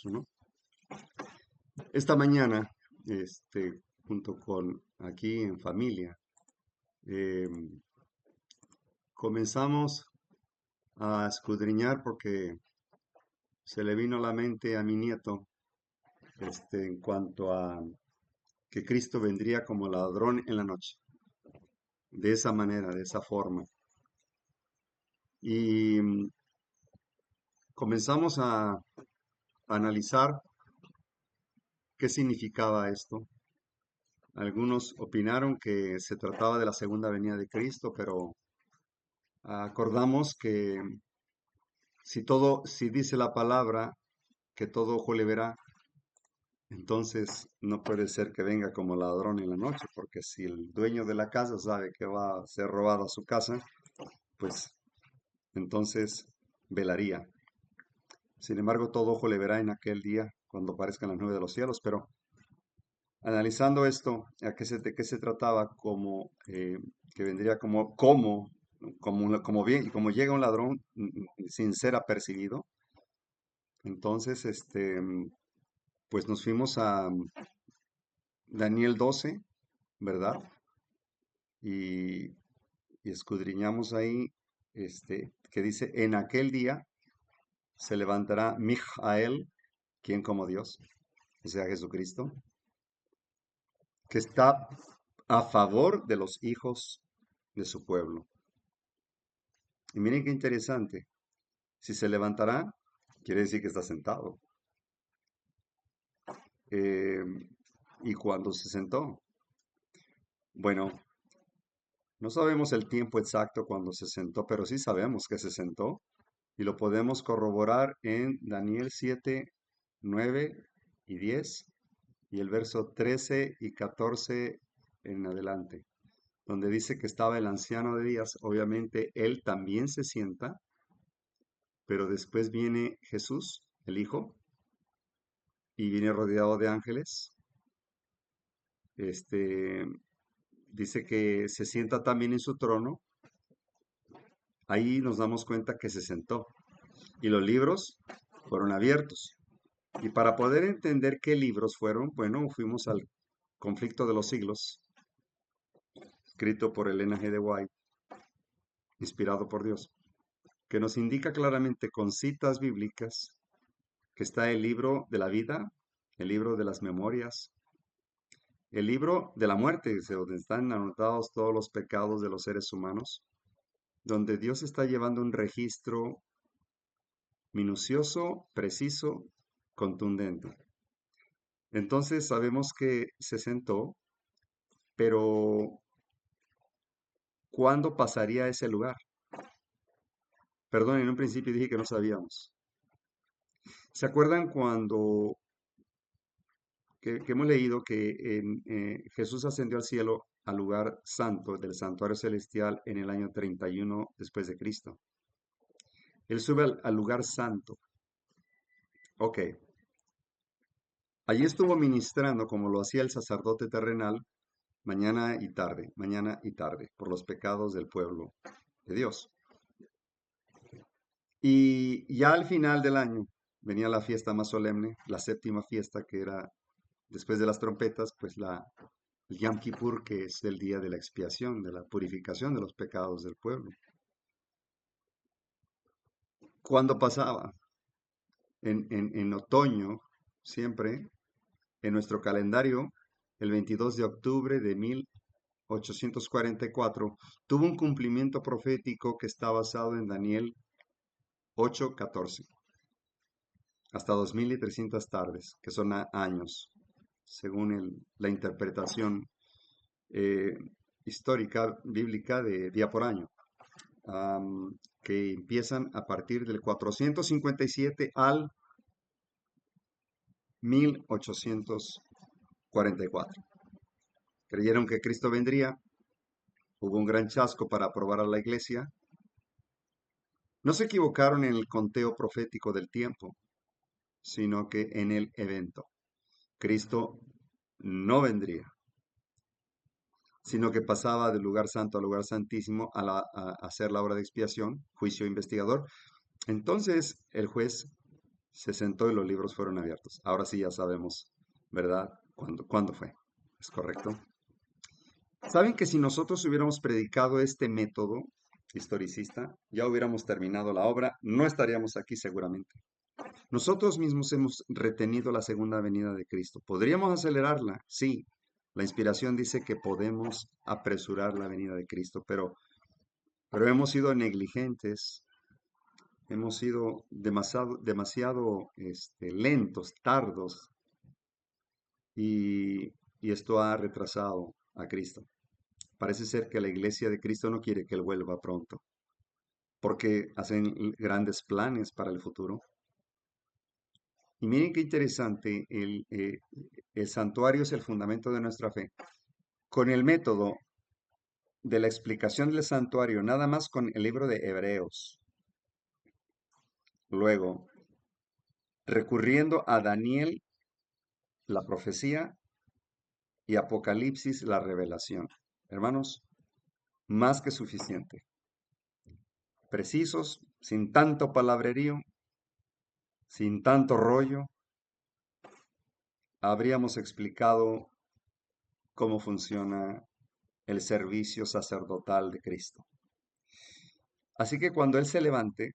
¿no? Esta mañana, junto con aquí en familia, eh, comenzamos a escudriñar porque se le vino a la mente a mi nieto, en cuanto a que Cristo vendría como ladrón en la noche, de esa manera, de esa forma. Y comenzamos a analizar qué significaba esto. Algunos opinaron que se trataba de la segunda venida de Cristo, pero acordamos que si dice la palabra que todo ojo le verá, entonces no puede ser que venga como ladrón en la noche, porque si el dueño de la casa sabe que va a ser robada su casa, pues entonces velaría. Sin embargo, todo ojo le verá en aquel día cuando aparezcan las nubes de los cielos, pero analizando esto, de qué se trataba, como que vendría como bien, y como llega un ladrón sin ser apercibido, entonces, pues nos fuimos a Daniel 12, ¿verdad? Y, y escudriñamos ahí, que dice, en aquel día se levantará Mijael, quien como Dios, o sea, Jesucristo, que está a favor de los hijos de su pueblo. Y miren qué interesante, si se levantará, quiere decir que está sentado. Eh, ¿Y cuándo se sentó? Bueno, no sabemos el tiempo exacto cuando se sentó, pero sí sabemos que se sentó y lo podemos corroborar en Daniel 7, 9 y 10 y el verso 13 y 14 en adelante, donde dice que estaba el anciano de días. Obviamente él también se sienta, pero después viene Jesús, el Hijo, y viene rodeado de ángeles. Este dice que se sienta también en su trono. Ahí nos damos cuenta que se sentó y los libros fueron abiertos. Y para poder entender qué libros fueron, bueno, fuimos al Conflicto de los Siglos, escrito por Elena G. de White, inspirado por Dios, que nos indica claramente con citas bíblicas que está el libro de la vida, el libro de las memorias, el libro de la muerte, donde están anotados todos los pecados de los seres humanos, donde Dios está llevando un registro minucioso, preciso, contundente. Entonces sabemos que se sentó, pero ¿cuándo pasaría a ese lugar? Perdón, en un principio dije que no sabíamos. ¿Se acuerdan cuando que hemos leído que Jesús ascendió al cielo al lugar santo del santuario celestial en el año 31 después de Cristo? Él sube al lugar santo. Ok. Allí estuvo ministrando como lo hacía el sacerdote terrenal mañana y tarde, por los pecados del pueblo de Dios. Y ya al final del año venía la fiesta más solemne, la séptima fiesta, que era después de las trompetas, pues el Yom Kippur, que es el día de la expiación, de la purificación de los pecados del pueblo. ¿Cuándo pasaba? En otoño, siempre, en nuestro calendario, el 22 de octubre de 1844, tuvo un cumplimiento profético que está basado en Daniel 8:14, hasta 2300 tardes, que son años, según la interpretación eh, histórica bíblica de día por año, que empiezan a partir del 457 al 1844. Creyeron que Cristo vendría, hubo un gran chasco para aprobar a la iglesia. No se equivocaron en el conteo profético del tiempo, sino que en el evento. Cristo no vendría, sino que pasaba del lugar santo al lugar santísimo a hacer la obra de expiación, juicio investigador. Entonces el juez Se sentó y los libros fueron abiertos. Ahora sí ya sabemos, ¿verdad? ¿Cuándo fue? ¿Es correcto? ¿Saben que si nosotros hubiéramos predicado este método historicista, ya hubiéramos terminado la obra, no estaríamos aquí seguramente? Nosotros mismos hemos retenido la segunda venida de Cristo. ¿Podríamos acelerarla? Sí. La inspiración dice que podemos apresurar la venida de Cristo, pero hemos sido negligentes, hemos sido demasiado lentos, tardos, y, y esto ha retrasado a Cristo. Parece ser que la iglesia de Cristo no quiere que Él vuelva pronto, porque hacen grandes planes para el futuro. Y miren qué interesante, el santuario es el fundamento de nuestra fe. Con el método de la explicación del santuario, nada más con el libro de Hebreos, luego recurriendo a Daniel, la profecía, y Apocalipsis, la revelación. Hermanos, más que suficiente. Precisos, sin tanto palabrerío, sin tanto rollo, habríamos explicado cómo funciona el servicio sacerdotal de Cristo. Así que cuando Él se levante,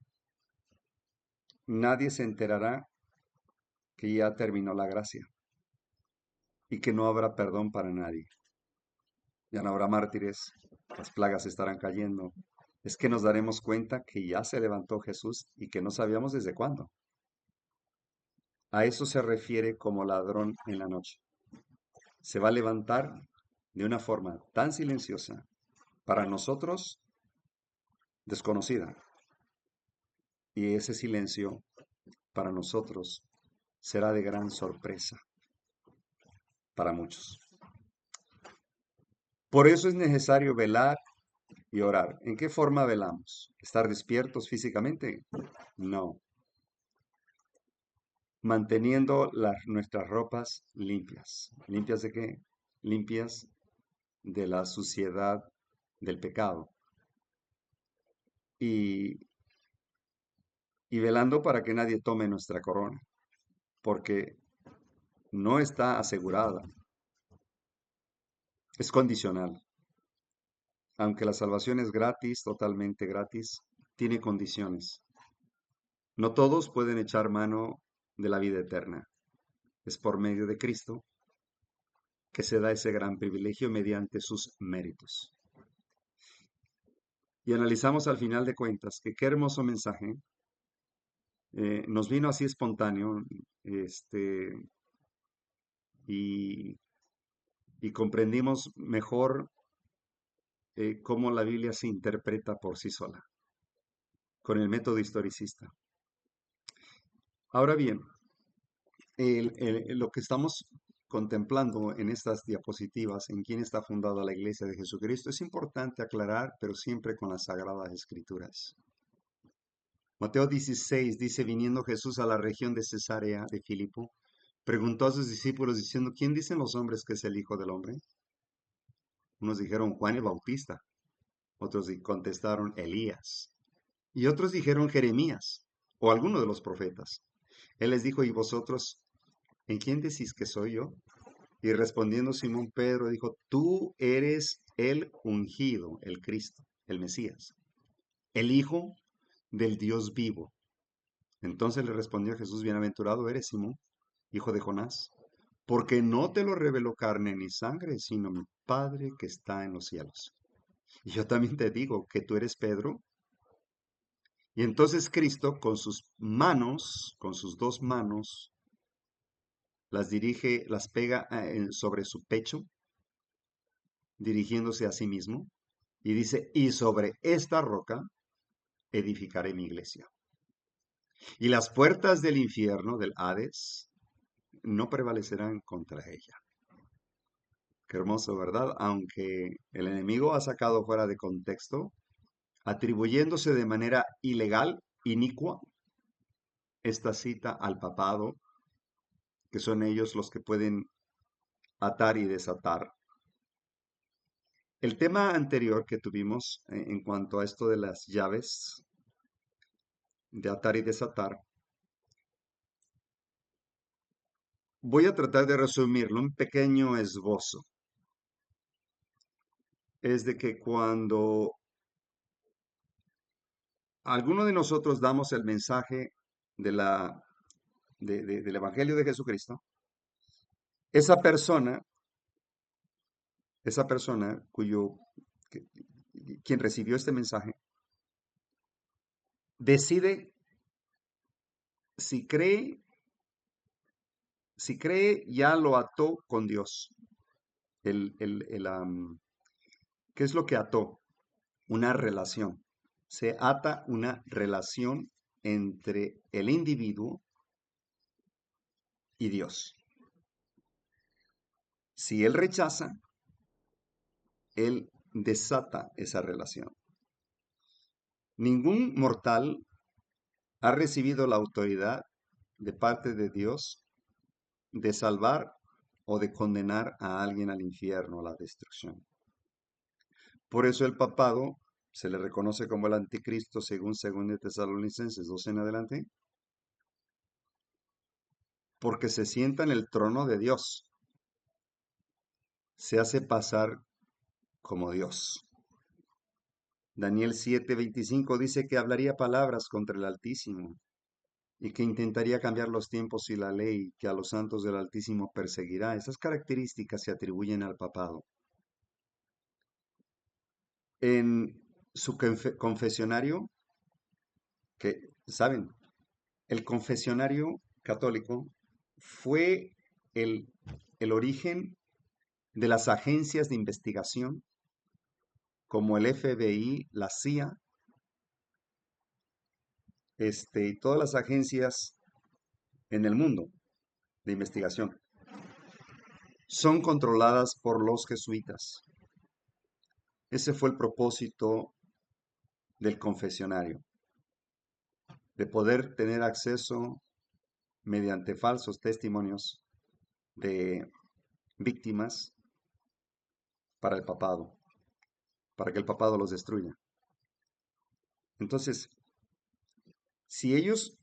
nadie se enterará que ya terminó la gracia y que no habrá perdón para nadie. Ya no habrá mártires, las plagas estarán cayendo. Es que nos daremos cuenta que ya se levantó Jesús y que no sabíamos desde cuándo. A eso se refiere como ladrón en la noche. Se va a levantar de una forma tan silenciosa, para nosotros desconocida. Y ese silencio para nosotros será de gran sorpresa para muchos. Por eso es necesario velar y orar. ¿En qué forma velamos? ¿Estar despiertos físicamente? No. Manteniendo nuestras ropas limpias. ¿Limpias de qué? Limpias de la suciedad del pecado. Y, y velando para que nadie tome nuestra corona, porque no está asegurada, es condicional. Aunque la salvación es gratis, totalmente gratis, tiene condiciones. No todos pueden echar mano de la vida eterna. Es por medio de Cristo que se da ese gran privilegio mediante sus méritos. Y analizamos al final de cuentas que qué hermoso mensaje nos vino así espontáneo, y, y comprendimos mejor cómo la Biblia se interpreta por sí sola, con el método historicista. Ahora bien, lo que estamos contemplando en estas diapositivas, en quién está fundada la Iglesia de Jesucristo, es importante aclarar, pero siempre con las Sagradas Escrituras. Mateo 16 dice, viniendo Jesús a la región de Cesarea de Filipo, preguntó a sus discípulos diciendo, ¿quién dicen los hombres que es el Hijo del Hombre? Unos dijeron Juan el Bautista, otros contestaron Elías, y otros dijeron Jeremías, o alguno de los profetas. Él les dijo, ¿y vosotros, en quién decís que soy yo? Y respondiendo Simón Pedro dijo, tú eres el ungido, el Cristo, el Mesías, el Hijo del Dios vivo. Entonces le respondió Jesús, bienaventurado eres Simón, hijo de Jonás, porque no te lo reveló carne ni sangre, sino mi Padre que está en los cielos. Y yo también te digo que tú eres Pedro. Y entonces Cristo con sus manos, con sus dos manos, las dirige, las pega sobre su pecho, dirigiéndose a sí mismo, y dice, y sobre esta roca edificaré mi iglesia. Y las puertas del infierno, del Hades, no prevalecerán contra ella. Qué hermoso, ¿verdad? Aunque el enemigo ha sacado fuera de contexto, atribuyéndose de manera ilegal, inicua, esta cita al papado, que son ellos los que pueden atar y desatar. El tema anterior que tuvimos en cuanto a esto de las llaves, de atar y desatar, Voy a tratar de resumirlo, un pequeño esbozo. Es de que cuando alguno de nosotros damos el mensaje de del Evangelio de Jesucristo, esa persona, esa persona que- quien recibió este mensaje, decide si cree, si cree, ya lo ató con Dios. ¿Qué es lo que ató? Una relación. Se ata una relación entre el individuo y Dios. Si él rechaza, él desata esa relación. Ningún mortal ha recibido la autoridad de parte de Dios de salvar o de condenar a alguien al infierno, a la destrucción. Por eso el papado se le reconoce como el anticristo según 2 Tesalonicenses 2 en adelante, porque se sienta en el trono de Dios, se hace pasar como Dios. Daniel 7:25 dice que hablaría palabras contra el Altísimo y que intentaría cambiar los tiempos y la ley, que a los santos del Altísimo perseguirá. Esas características se atribuyen al papado. En su confesionario, que, ¿saben? El confesionario católico fue el, el origen de las agencias de investigación como el FBI, la CIA, y todas las agencias en el mundo de investigación son controladas por los jesuitas. Ese fue el propósito del confesionario, de poder tener acceso mediante falsos testimonios de víctimas para el papado, para que el papado los destruya. Entonces, si ellos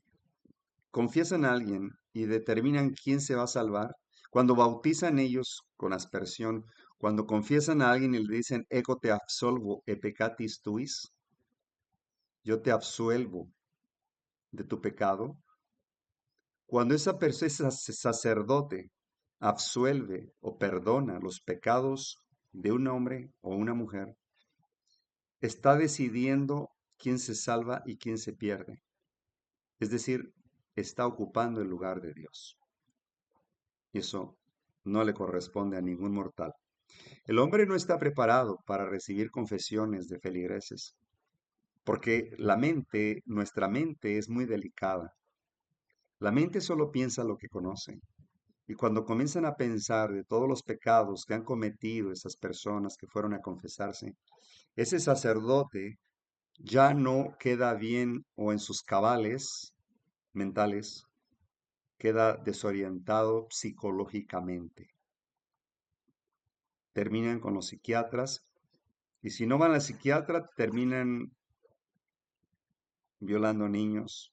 confiesan a alguien y determinan quién se va a salvar, cuando bautizan ellos con aspersión, cuando confiesan a alguien y le dicen, ego te absolvo e peccatis tuis, yo te absuelvo de tu pecado, cuando esa persona, ese sacerdote, absuelve o perdona los pecados de un hombre o una mujer, está decidiendo quién se salva y quién se pierde. Es decir, está ocupando el lugar de Dios. Y eso no le corresponde a ningún mortal. El hombre no está preparado para recibir confesiones de feligreses, porque nuestra mente es muy delicada. La mente solo piensa lo que conoce. Y cuando comienzan a pensar de todos los pecados que han cometido esas personas que fueron a confesarse, ese sacerdote ya no queda bien o en sus cabales mentales, queda desorientado psicológicamente. Terminan con los psiquiatras y si no van al psiquiatra, terminan violando niños,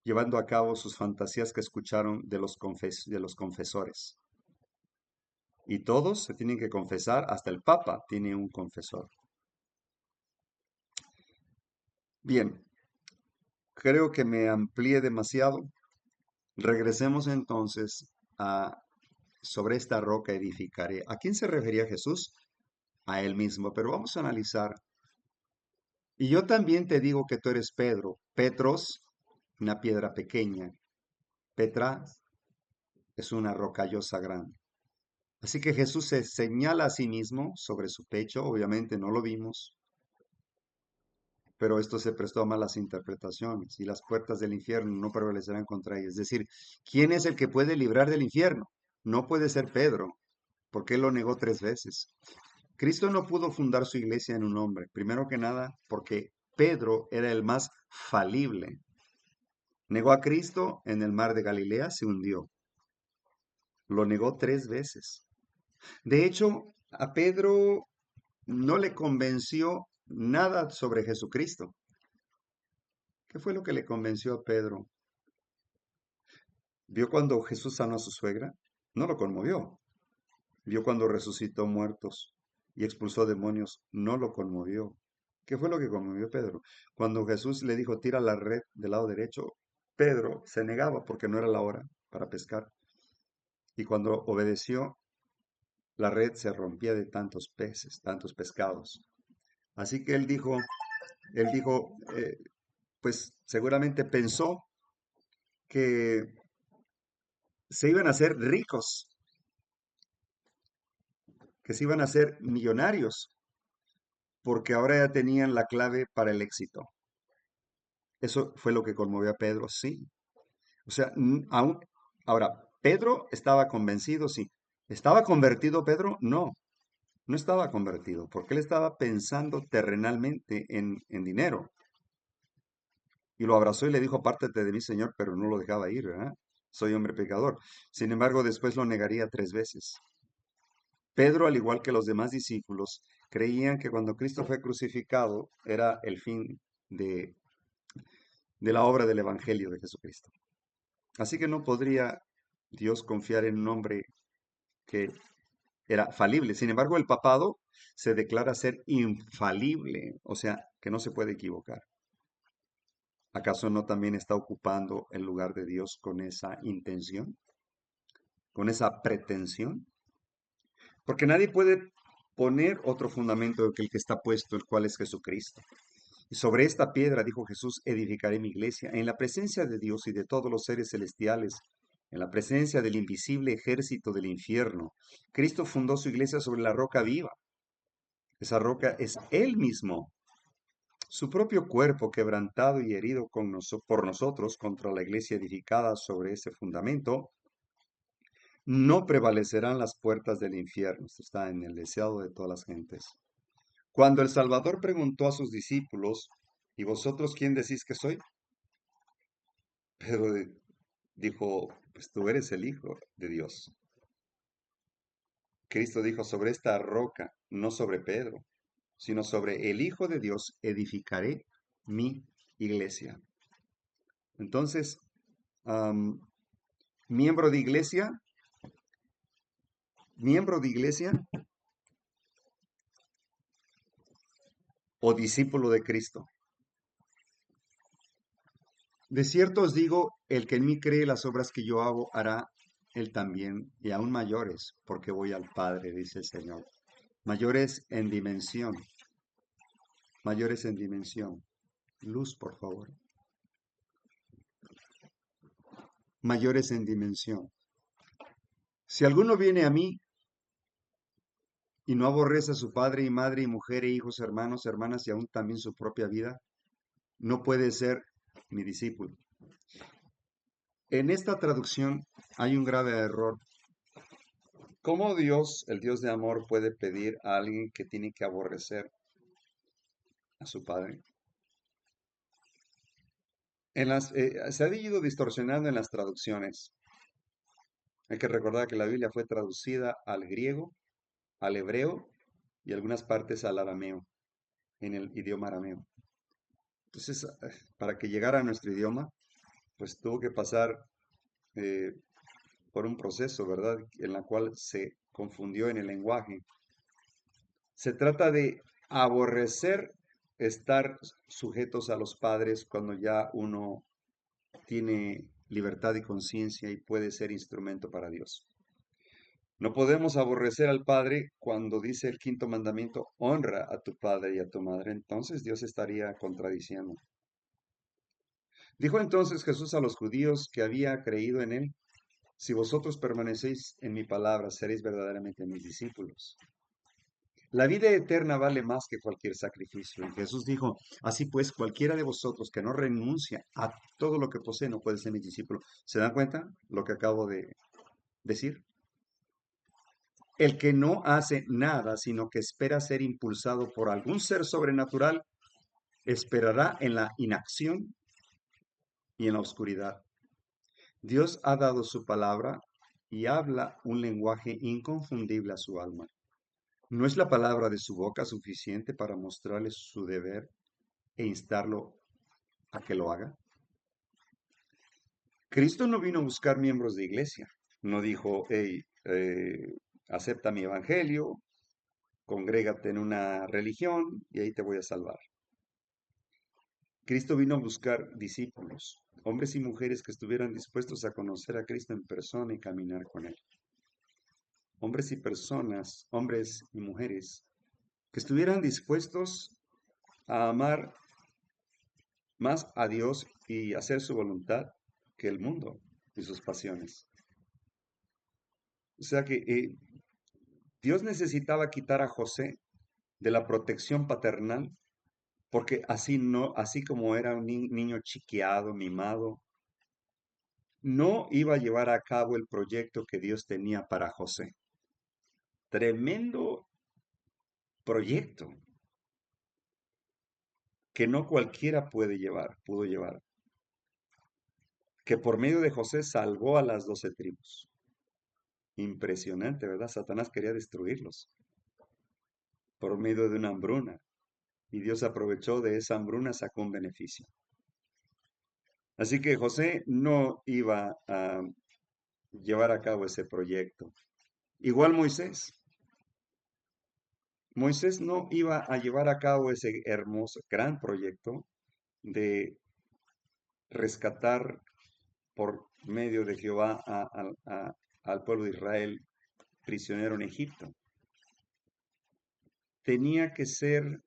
llevando a cabo sus fantasías que escucharon de los confesores. Y todos se tienen que confesar, hasta el Papa tiene un confesor. Bien, creo que me amplié demasiado. Regresemos entonces a sobre esta roca edificaré. ¿A quién se refería Jesús? A él mismo, pero vamos a analizar. Y yo también te digo que tú eres Pedro. Petros, una piedra pequeña. Petra es una rocallosa grande. Así que Jesús se señala a sí mismo sobre su pecho, obviamente no lo vimos, pero esto se prestó a malas interpretaciones y las puertas del infierno no prevalecerán contra ella. Es decir, ¿quién es el que puede librar del infierno? No puede ser Pedro, porque él lo negó 3 veces. Cristo no pudo fundar su iglesia en un hombre, primero que nada porque Pedro era el más falible. Negó a Cristo en el mar de Galilea, se hundió. Lo negó 3 veces. De hecho, a Pedro no le convenció nada sobre Jesucristo. ¿Qué fue lo que le convenció a Pedro? Vio cuando Jesús sanó a su suegra, no lo conmovió. Vio cuando resucitó muertos y expulsó demonios, no lo conmovió. ¿Qué fue lo que conmovió a Pedro? Cuando Jesús le dijo, tira la red del lado derecho, Pedro se negaba porque no era la hora para pescar. Y cuando obedeció, la red se rompía de tantos peces, tantos pescados. Así que él dijo, pues seguramente pensó que se iban a hacer ricos, que se iban a hacer millonarios, porque ahora ya tenían la clave para el éxito. Eso fue lo que conmovió a Pedro, sí. O sea, ahora, Pedro estaba convencido, sí. ¿Estaba convertido Pedro? No, no estaba convertido, porque él estaba pensando terrenalmente en dinero. Y lo abrazó y le dijo, apártate de mí, Señor, pero no lo dejaba ir, ¿verdad? Soy hombre pecador. Sin embargo, después lo negaría 3 veces. Pedro, al igual que los demás discípulos, creían que cuando Cristo fue crucificado era el fin de, de la obra del Evangelio de Jesucristo. Así que no podría Dios confiar en un hombre que era falible. Sin embargo, el papado se declara ser infalible, o sea, que no se puede equivocar. ¿Acaso no también está ocupando el lugar de Dios con esa intención, con esa pretensión? Porque nadie puede poner otro fundamento que el que está puesto, el cual es Jesucristo. Y sobre esta piedra, dijo Jesús, edificaré mi iglesia, en la presencia de Dios y de todos los seres celestiales, en la presencia del invisible ejército del infierno. Cristo fundó su iglesia sobre la roca viva. Esa roca es Él mismo, su propio cuerpo quebrantado y herido por nosotros contra la iglesia edificada sobre ese fundamento. No prevalecerán las puertas del infierno. Esto está en el deseado de todas las gentes. Cuando el Salvador preguntó a sus discípulos, ¿y vosotros quién decís que soy? Pedro dijo, pues tú eres el Hijo de Dios. Cristo dijo, sobre esta roca, no sobre Pedro, sino sobre el Hijo de Dios edificaré mi iglesia. Entonces, am, miembro de iglesia, miembro de iglesia o discípulo de Cristo. De cierto os digo, el que en mí cree las obras que yo hago, hará él también, y aún mayores, porque voy al Padre, dice el Señor. Mayores en dimensión, mayores en dimensión. Luz, por favor. Mayores en dimensión. Si alguno viene a mí y no aborrece a su padre y madre y mujer e hijos, hermanos, hermanas y aún también su propia vida, no puede ser mi discípulo. En esta traducción hay un grave error. ¿Cómo Dios, el Dios de amor, puede pedir a alguien que tiene que aborrecer a su padre? Se ha ido distorsionando en las traducciones. Hay que recordar que la Biblia fue traducida al griego, al hebreo y algunas partes al arameo, en el idioma arameo. Entonces, para que llegara a nuestro idioma, pues tuvo que pasar eh, por un proceso, ¿verdad? En la cual se confundió en el lenguaje. Se trata de aborrecer estar sujetos a los padres cuando ya uno tiene libertad y conciencia y puede ser instrumento para Dios. No podemos aborrecer al Padre cuando dice el quinto mandamiento, honra a tu padre y a tu madre. Entonces Dios estaría contradiciendo. Dijo entonces Jesús a los judíos que había creído en él, si vosotros permanecéis en mi palabra, seréis verdaderamente mis discípulos. La vida eterna vale más que cualquier sacrificio. Y Jesús dijo, así pues, cualquiera de vosotros que no renuncia a todo lo que posee no puede ser mi discípulo. ¿Se dan cuenta lo que acabo de decir? El que no hace nada, sino que espera ser impulsado por algún ser sobrenatural, esperará en la inacción y en la oscuridad. Dios ha dado su palabra y habla un lenguaje inconfundible a su alma. ¿No es la palabra de su boca suficiente para mostrarle su deber e instarlo a que lo haga? Cristo no vino a buscar miembros de iglesia. No dijo, hey, acepta mi evangelio, congrégate en una religión y ahí te voy a salvar. Cristo vino a buscar discípulos, hombres y mujeres que estuvieran dispuestos a conocer a Cristo en persona y caminar con Él. Hombres y personas, hombres y mujeres que estuvieran dispuestos a amar más a Dios y hacer su voluntad que el mundo y sus pasiones. O sea que Dios necesitaba quitar a José de la protección paternal, porque así no, así como era un niño chiqueado, mimado, no iba a llevar a cabo el proyecto que Dios tenía para José. Tremendo proyecto que no cualquiera pudo llevar, que por medio de José salvó a las 12 tribus. Impresionante, ¿verdad? Satanás quería destruirlos por medio de una hambruna, y Dios aprovechó de esa hambruna, sacó un beneficio. Así que José no iba a llevar a cabo ese proyecto. Igual Moisés. Moisés no iba a llevar a cabo ese hermoso, gran proyecto de rescatar por medio de Jehová al pueblo de Israel prisionero en Egipto. Tenía que ser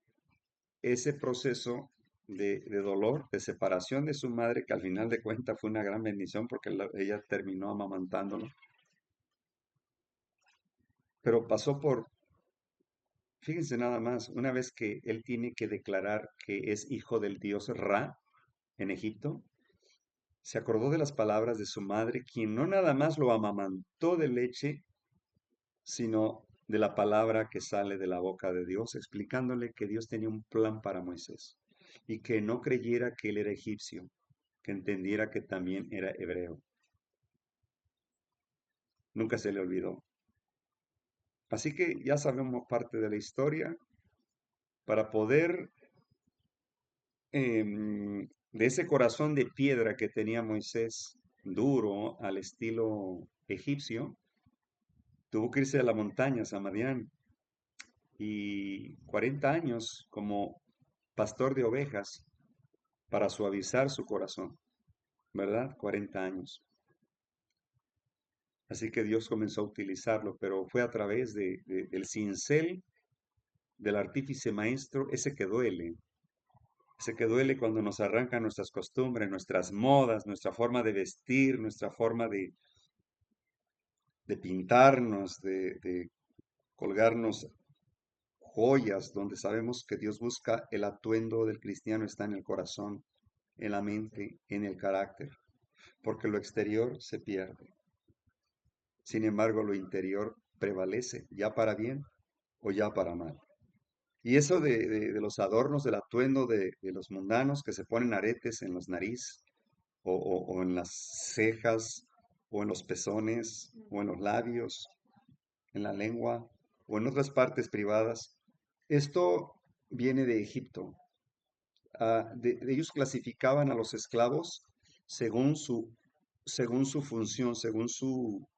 ese proceso de dolor, de separación de su madre, que al final de cuentas fue una gran bendición porque ella terminó amamantándolo. Pero pasó por, fíjense nada más, una vez que él tiene que declarar que es hijo del dios Ra en Egipto, se acordó de las palabras de su madre, quien no nada más lo amamantó de leche, sino de la palabra que sale de la boca de Dios, explicándole que Dios tenía un plan para Moisés y que no creyera que él era egipcio, que entendiera que también era hebreo. Nunca se le olvidó. Así que ya sabemos parte de la historia para poder, de ese corazón de piedra que tenía Moisés, duro al estilo egipcio, tuvo que irse a la montaña, a Madián, y 40 años como pastor de ovejas para suavizar su corazón, ¿verdad? 40 años. Así que Dios comenzó a utilizarlo, pero fue a través del cincel del artífice maestro, ese que duele cuando nos arrancan nuestras costumbres, nuestras modas, nuestra forma de vestir, nuestra forma de pintarnos, de colgarnos joyas, donde sabemos que Dios busca el atuendo del cristiano está en el corazón, en la mente, en el carácter, porque lo exterior se pierde. Sin embargo, lo interior prevalece, ya para bien o ya para mal. Y eso de los adornos, del atuendo de los mundanos que se ponen aretes en los nariz o en las cejas o en los pezones o en los labios, en la lengua o en otras partes privadas, esto viene de Egipto. Ellos clasificaban a los esclavos según su función, según su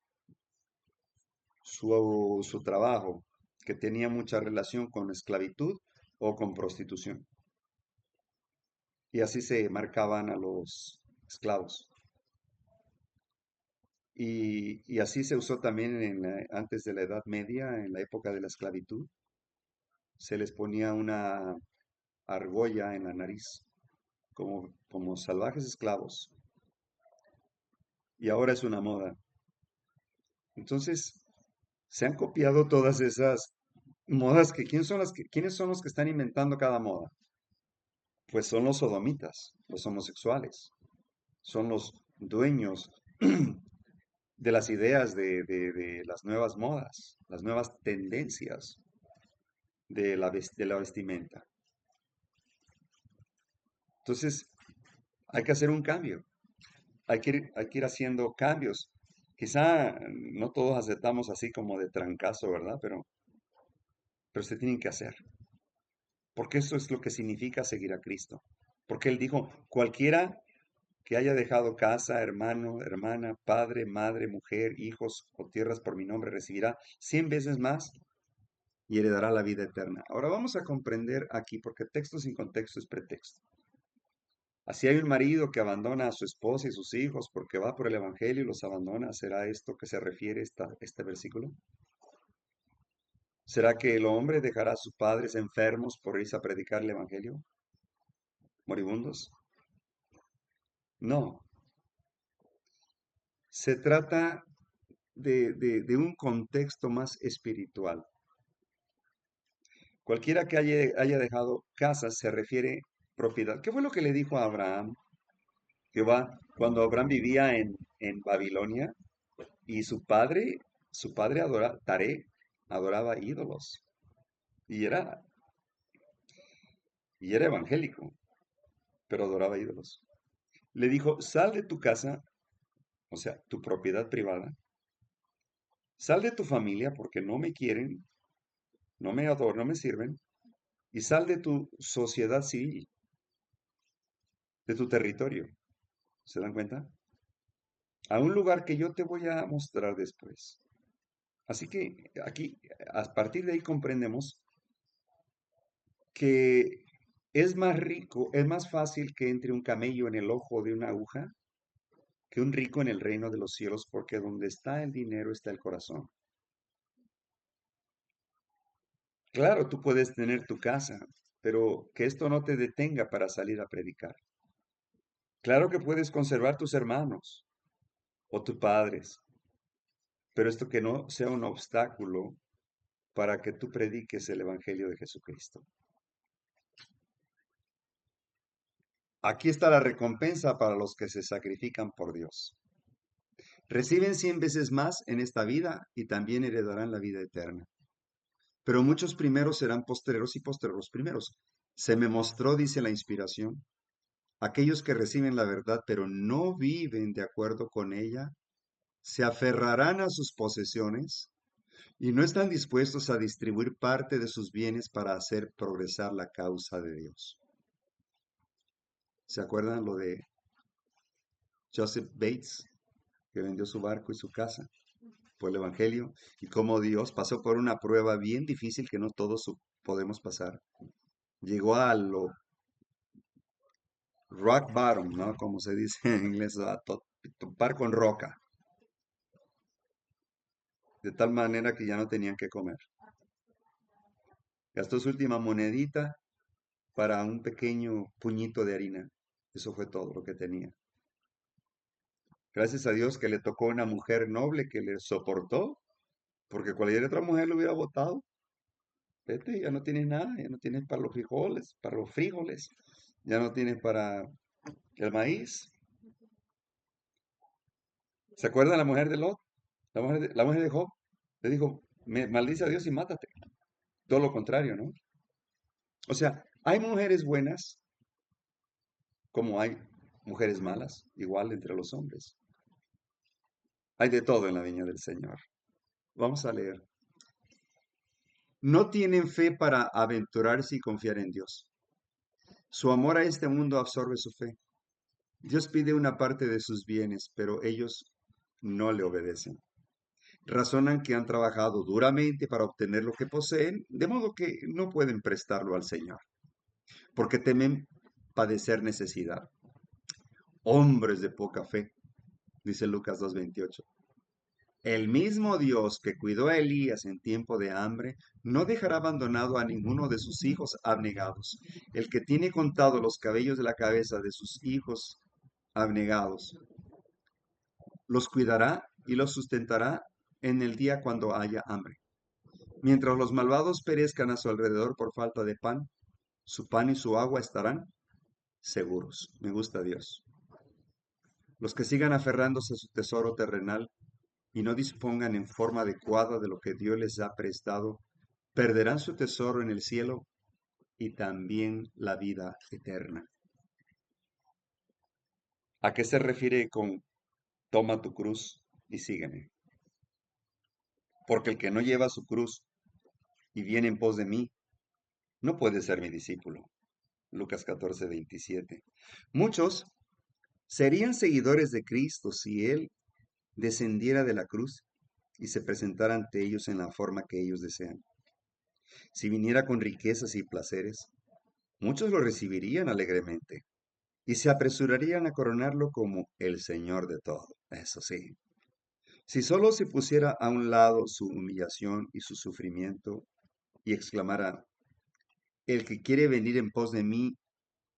trabajo, que tenía mucha relación con esclavitud o con prostitución. Y así se marcaban a los esclavos. Y así se usó también antes de la Edad Media, en la época de la esclavitud. Se les ponía una argolla en la nariz, como salvajes esclavos. Y ahora es una moda. Entonces, se han copiado todas esas modas que, ¿quiénes son los que están inventando cada moda? Pues son los sodomitas, los homosexuales, son los dueños de las ideas de las nuevas modas, las nuevas tendencias de la vestimenta. Entonces, hay que hacer un cambio, hay que ir haciendo cambios. Quizá no todos aceptamos así como de trancazo, ¿verdad? Pero se tienen que hacer, porque eso es lo que significa seguir a Cristo. Porque Él dijo, cualquiera que haya dejado casa, hermano, hermana, padre, madre, mujer, hijos o tierras por mi nombre, recibirá 100 veces más y heredará la vida eterna. Ahora vamos a comprender aquí, porque texto sin contexto es pretexto. Así hay un marido que abandona a su esposa y sus hijos porque va por el Evangelio y los abandona. ¿Será esto que se refiere este versículo? ¿Será que el hombre dejará a sus padres enfermos por irse a predicar el Evangelio? ¿Moribundos? No. Se trata de un contexto más espiritual. Cualquiera que haya dejado casa se refiere propiedad. ¿Qué fue lo que le dijo a Abraham? Jehová, cuando Abraham vivía en Babilonia y su padre Taré, adoraba ídolos y era, y era evangélico, pero adoraba ídolos. Le dijo, sal de tu casa, o sea, tu propiedad privada, sal de tu familia porque no me quieren, no me adoran, no me sirven, y sal de tu sociedad civil, de tu territorio. ¿Se dan cuenta? A un lugar que yo te voy a mostrar después. Así que aquí, a partir de ahí comprendemos que es más rico, es más fácil que entre un camello en el ojo de una aguja que un rico en el reino de los cielos, porque donde está el dinero está el corazón. Claro, tú puedes tener tu casa, pero que esto no te detenga para salir a predicar. Claro que puedes conservar tus hermanos o tus padres, pero esto que no sea un obstáculo para que tú prediques el Evangelio de Jesucristo. Aquí está la recompensa para los que se sacrifican por Dios. Reciben 100 veces más en esta vida y también heredarán la vida eterna. Pero muchos primeros serán postreros y postreros primeros. Se me mostró, dice la inspiración, aquellos que reciben la verdad pero no viven de acuerdo con ella, se aferrarán a sus posesiones y no están dispuestos a distribuir parte de sus bienes para hacer progresar la causa de Dios. ¿Se acuerdan lo de Joseph Bates, que vendió su barco y su casa por el Evangelio, y cómo Dios pasó por una prueba bien difícil que no todos podemos pasar? Llegó a lo rock bottom, ¿no? Como se dice en inglés, a topar con roca, de tal manera que ya no tenían que comer. Gastó su última monedita para un pequeño puñito de harina. Eso fue todo lo que tenía. Gracias a Dios que le tocó una mujer noble que le soportó, porque cualquier otra mujer lo hubiera botado. Vete, ya no tienes nada, ya no tienes para los frijoles, ya no tienes para el maíz. ¿Se acuerdan la mujer de Lot? La mujer de Job le dijo, maldice a Dios y mátate. Todo lo contrario, ¿no? O sea, hay mujeres buenas como hay mujeres malas, igual entre los hombres. Hay de todo en la viña del Señor. Vamos a leer. No tienen fe para aventurarse y confiar en Dios. Su amor a este mundo absorbe su fe. Dios pide una parte de sus bienes, pero ellos no le obedecen. Razonan que han trabajado duramente para obtener lo que poseen, de modo que no pueden prestarlo al Señor, porque temen padecer necesidad. Hombres de poca fe, dice Lucas 2:28. El mismo Dios que cuidó a Elías en tiempo de hambre, no dejará abandonado a ninguno de sus hijos abnegados. El que tiene contado los cabellos de la cabeza de sus hijos abnegados, los cuidará y los sustentará en el día cuando haya hambre. Mientras los malvados perezcan a su alrededor por falta de pan, su pan y su agua estarán seguros. Me gusta Dios. Los que sigan aferrándose a su tesoro terrenal y no dispongan en forma adecuada de lo que Dios les ha prestado, perderán su tesoro en el cielo y también la vida eterna. ¿A qué se refiere con toma tu cruz y sígueme? Porque el que no lleva su cruz y viene en pos de mí, no puede ser mi discípulo. Lucas 14:27. Muchos Serían seguidores de Cristo si Él descendiera de la cruz y se presentara ante ellos en la forma que ellos desean. Si viniera con riquezas y placeres, muchos lo recibirían alegremente y se apresurarían a coronarlo como el Señor de todo. Eso sí. Si solo se pusiera a un lado su humillación y su sufrimiento y exclamara, el que quiere venir en pos de mí,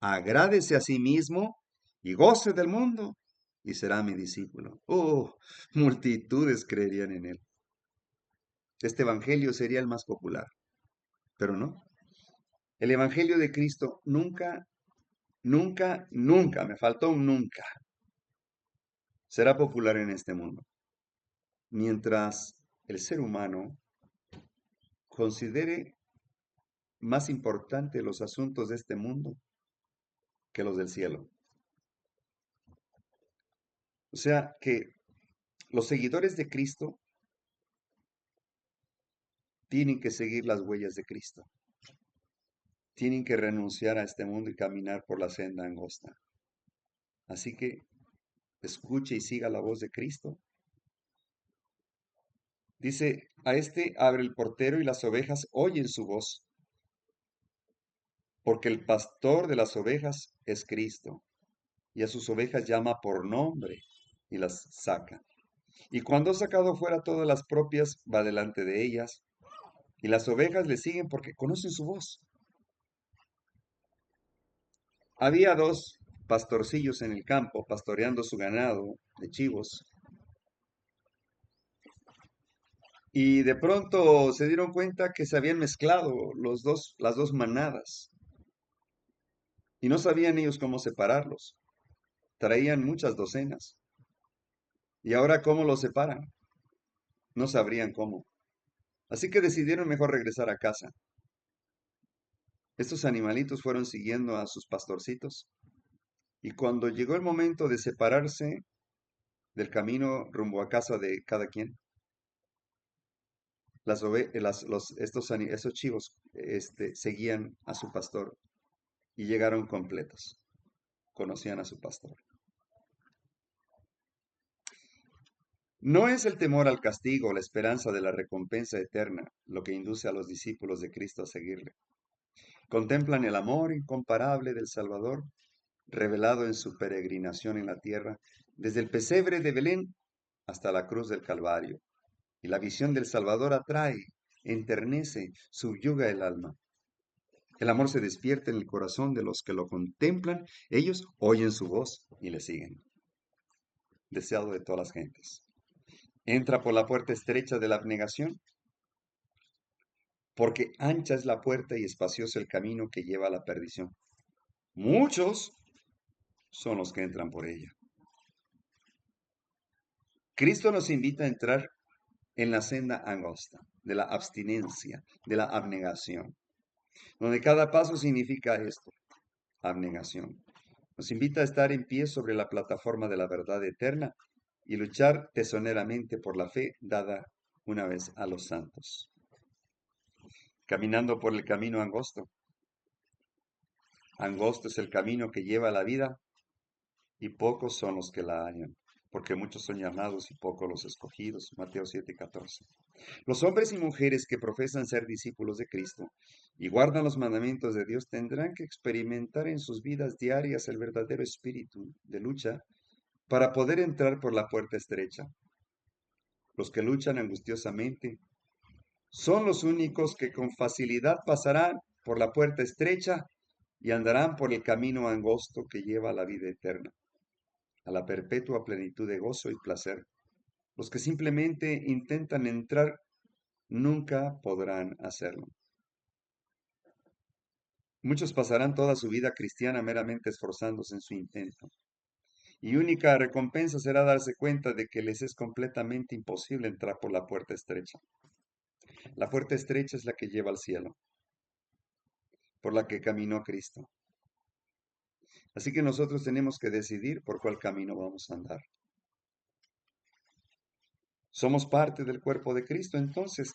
agrádese a sí mismo y goce del mundo y será mi discípulo. Oh, multitudes creerían en él. Este evangelio sería el más popular, pero no. El evangelio de Cristo nunca, nunca, nunca, me faltó un nunca, será popular en este mundo. Mientras el ser humano considere más importante los asuntos de este mundo que los del cielo. O sea que los seguidores de Cristo tienen que seguir las huellas de Cristo. Tienen que renunciar a este mundo y caminar por la senda angosta. Así que escuche y siga la voz de Cristo. Dice, a este abre el portero y las ovejas oyen su voz, porque el pastor de las ovejas es Cristo, y a sus ovejas llama por nombre y las saca. Y cuando ha sacado fuera todas las propias, va delante de ellas, y las ovejas le siguen porque conocen su voz. Había dos pastorcillos en el campo pastoreando su ganado de chivos, y de pronto se dieron cuenta que se habían mezclado las dos manadas, y no sabían ellos cómo separarlos. Traían muchas docenas, y ahora ¿cómo los separan? No sabrían cómo. Así que decidieron mejor regresar a casa. Estos animalitos fueron siguiendo a sus pastorcitos, y cuando llegó el momento de separarse del camino rumbo a casa de cada quien, esos chivos seguían a su pastor y llegaron completos. Conocían a su pastor. No es el temor al castigo o la esperanza de la recompensa eterna lo que induce a los discípulos de Cristo a seguirle. Contemplan el amor incomparable del Salvador, revelado en su peregrinación en la tierra, desde el pesebre de Belén hasta la cruz del Calvario. Y la visión del Salvador atrae, enternece, subyuga el alma. El amor se despierta en el corazón de los que lo contemplan, ellos oyen su voz y le siguen. Deseado de todas las gentes. Entra por la puerta estrecha de la abnegación, porque ancha es la puerta y espacioso el camino que lleva a la perdición. Muchos son los que entran por ella. Cristo nos invita a entrar en la senda angosta de la abstinencia, de la abnegación, donde cada paso significa esto, abnegación. Nos invita a estar en pie sobre la plataforma de la verdad eterna y luchar tesoneramente por la fe dada una vez a los santos. Caminando por el camino angosto. Angosto es el camino que lleva a la vida y pocos son los que la hallan, porque muchos son llamados y pocos los escogidos. Mateo 7:14. Los hombres y mujeres que profesan ser discípulos de Cristo y guardan los mandamientos de Dios tendrán que experimentar en sus vidas diarias el verdadero espíritu de lucha para poder entrar por la puerta estrecha. Los que luchan angustiosamente son los únicos que con facilidad pasarán por la puerta estrecha y andarán por el camino angosto que lleva a la vida eterna, a la perpetua plenitud de gozo y placer. Los que simplemente intentan entrar nunca podrán hacerlo. Muchos pasarán toda su vida cristiana meramente esforzándose en su intento, y única recompensa será darse cuenta de que les es completamente imposible entrar por la puerta estrecha. La puerta estrecha es la que lleva al cielo, por la que caminó Cristo. Así que nosotros tenemos que decidir por cuál camino vamos a andar. Somos parte del cuerpo de Cristo, entonces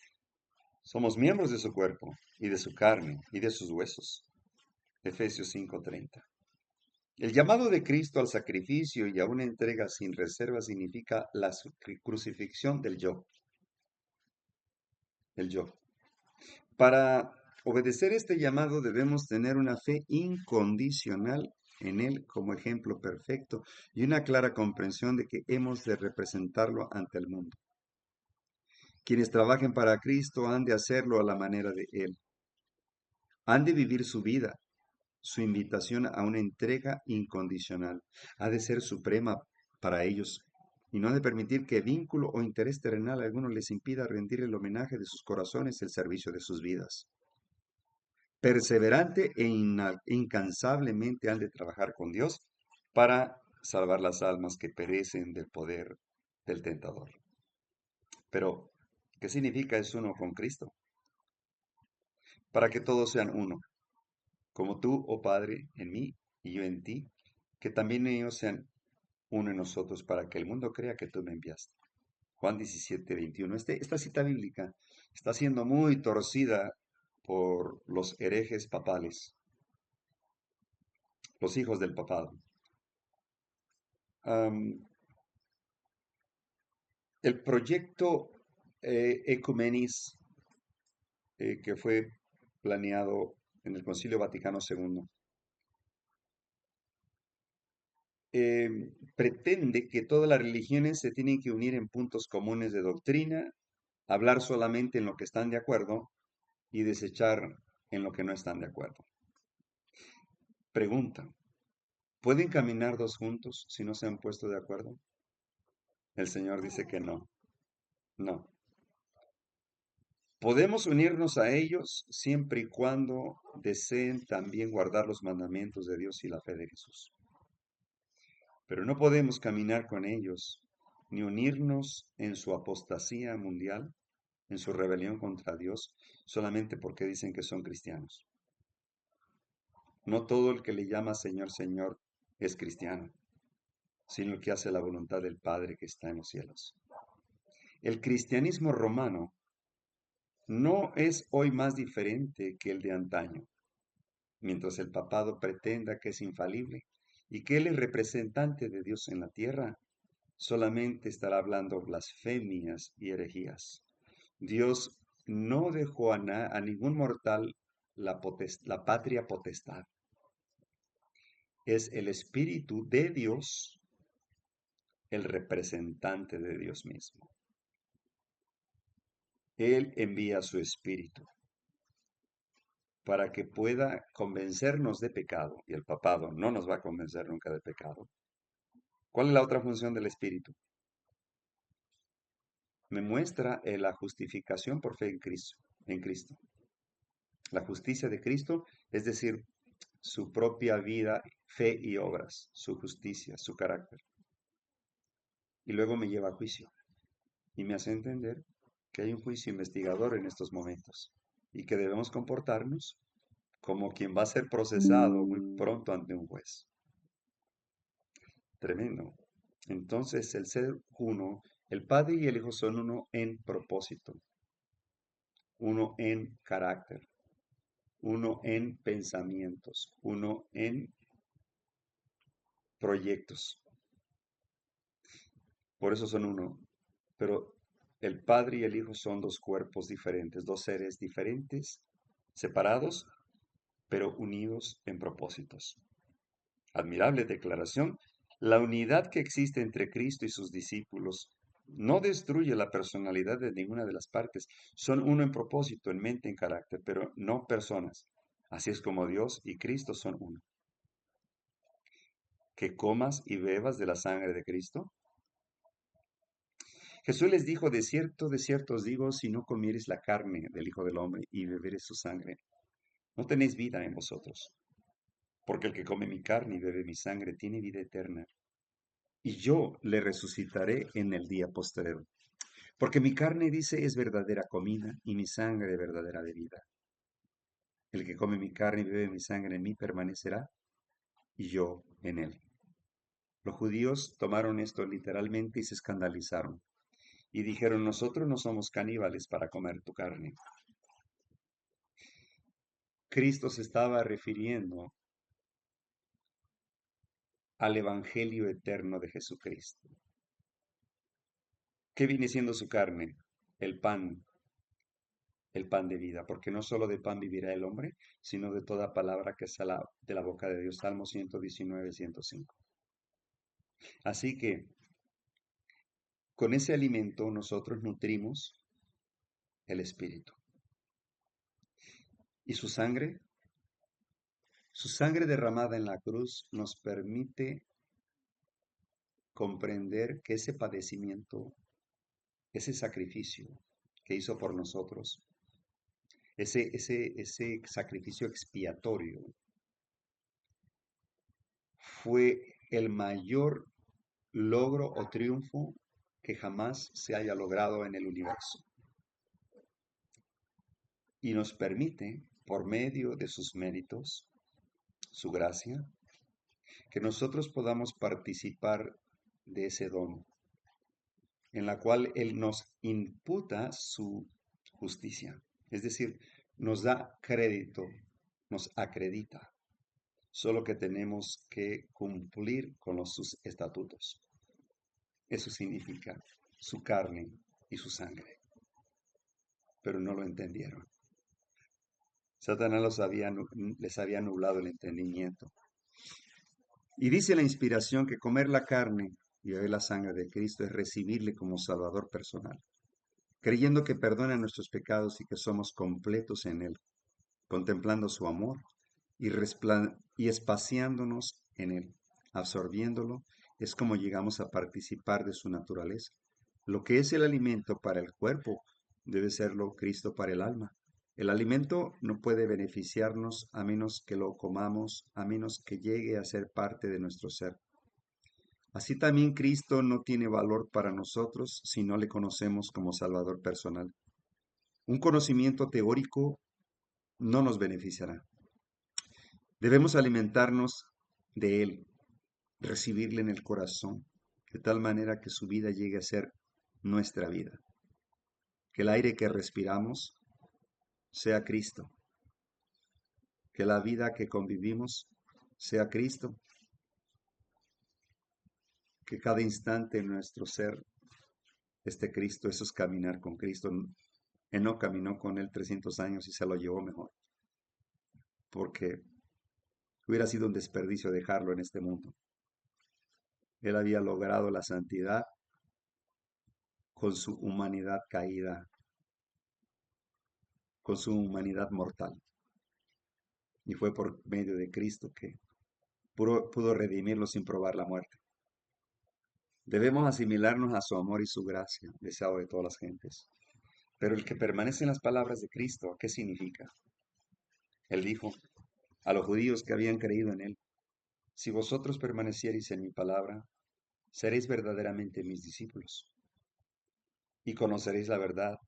somos miembros de su cuerpo y de su carne y de sus huesos. Efesios 5:30. El llamado de Cristo al sacrificio y a una entrega sin reserva significa la crucifixión del yo, el yo. Para obedecer este llamado debemos tener una fe incondicional en Él como ejemplo perfecto y una clara comprensión de que hemos de representarlo ante el mundo. Quienes trabajen para Cristo han de hacerlo a la manera de Él. Han de vivir su vida. Su invitación a una entrega incondicional ha de ser suprema para ellos y no ha de permitir que vínculo o interés terrenal alguno les impida rendir el homenaje de sus corazones, el servicio de sus vidas. Perseverante e incansablemente han de trabajar con Dios para salvar las almas que perecen del poder del tentador. Pero, ¿qué significa es uno con Cristo? Para que todos sean uno, como tú, oh Padre, en mí y yo en ti, que también ellos sean uno en nosotros para que el mundo crea que tú me enviaste. Juan 17:21. Esta cita bíblica está siendo muy torcida por los herejes papales, los hijos del papado. El proyecto Ecumenis, que fue planeado en el Concilio Vaticano II, eh, pretende que todas las religiones se tienen que unir en puntos comunes de doctrina, hablar solamente en lo que están de acuerdo y desechar en lo que no están de acuerdo. Pregunta, ¿pueden caminar dos juntos si no se han puesto de acuerdo? El Señor dice que no, no. Podemos unirnos a ellos siempre y cuando deseen también guardar los mandamientos de Dios y la fe de Jesús. Pero no podemos caminar con ellos ni unirnos en su apostasía mundial, en su rebelión contra Dios, solamente porque dicen que son cristianos. No todo el que le llama Señor, Señor es cristiano, sino el que hace la voluntad del Padre que está en los cielos. El cristianismo romano no es hoy más diferente que el de antaño, mientras el papado pretenda que es infalible y que él es representante de Dios en la tierra, solamente estará hablando blasfemias y herejías. Dios no dejó a ningún mortal la patria potestad. Es el Espíritu de Dios el representante de Dios mismo. Él envía su Espíritu para que pueda convencernos de pecado, y el papado no nos va a convencer nunca de pecado. ¿Cuál es la otra función del Espíritu? Me muestra la justificación por fe en Cristo. La justicia de Cristo, es decir, su propia vida, fe y obras, su justicia, su carácter. Y luego me lleva a juicio y me hace entender que hay un juicio investigador en estos momentos y que debemos comportarnos como quien va a ser procesado muy pronto ante un juez. Tremendo. Entonces, el ser uno, el Padre y el Hijo son uno en propósito, uno en carácter, uno en pensamientos, uno en proyectos. Por eso son uno. Pero el Padre y el Hijo son dos cuerpos diferentes, dos seres diferentes, separados, pero unidos en propósitos. Admirable declaración. La unidad que existe entre Cristo y sus discípulos no destruye la personalidad de ninguna de las partes. Son uno en propósito, en mente, en carácter, pero no personas. Así es como Dios y Cristo son uno. Que comas y bebas de la sangre de Cristo. Jesús les dijo, de cierto os digo, si no comiereis la carne del Hijo del Hombre y bebereis su sangre, no tenéis vida en vosotros. Porque el que come mi carne y bebe mi sangre tiene vida eterna, y yo le resucitaré en el día postrero. Porque mi carne, dice, es verdadera comida, y mi sangre verdadera bebida. El que come mi carne y bebe mi sangre en mí permanecerá, y yo en él. Los judíos tomaron esto literalmente y se escandalizaron, y dijeron, nosotros no somos caníbales para comer tu carne. Cristo se estaba refiriendo al Evangelio eterno de Jesucristo. ¿Qué viene siendo su carne? El pan, el pan de vida, porque no solo de pan vivirá el hombre, sino de toda palabra que sale de la boca de Dios. Salmo 119, 105. Así que con ese alimento nosotros nutrimos el espíritu. ¿Y su sangre derramada en la cruz nos permite comprender que ese padecimiento, ese sacrificio que hizo por nosotros, ese sacrificio expiatorio, fue el mayor logro o triunfo que jamás se haya logrado en el universo. Y nos permite, por medio de sus méritos, su gracia, que nosotros podamos participar de ese don, en la cual Él nos imputa su justicia. Es decir, nos da crédito, nos acredita. Solo que tenemos que cumplir con sus estatutos. Eso significa su carne y su sangre. Pero no lo entendieron. Satanás les había nublado el entendimiento. Y dice la inspiración que comer la carne y beber la sangre de Cristo es recibirle como Salvador personal, creyendo que perdona nuestros pecados y que somos completos en Él, contemplando su amor y espaciándonos en Él, absorbiéndolo, es como llegamos a participar de su naturaleza. Lo que es el alimento para el cuerpo debe serlo Cristo para el alma. El alimento no puede beneficiarnos a menos que lo comamos, a menos que llegue a ser parte de nuestro ser. Así también Cristo no tiene valor para nosotros si no le conocemos como Salvador personal. Un conocimiento teórico no nos beneficiará. Debemos alimentarnos de Él, recibirle en el corazón, de tal manera que su vida llegue a ser nuestra vida. Que el aire que respiramos sea Cristo. Que la vida que convivimos sea Cristo. Que cada instante en nuestro ser esté Cristo. Eso es caminar con Cristo. Enoc caminó con Él 300 años y se lo llevó mejor. Porque hubiera sido un desperdicio dejarlo en este mundo. Él había logrado la santidad con su humanidad caída, con su humanidad mortal. Y fue por medio de Cristo que pudo redimirlo sin probar la muerte. Debemos asimilarnos a su amor y su gracia, deseado de todas las gentes. Pero el que permanece en las palabras de Cristo, ¿qué significa? Él dijo a los judíos que habían creído en Él: si vosotros permaneciereis en mi palabra, seréis verdaderamente mis discípulos, y conoceréis la verdad,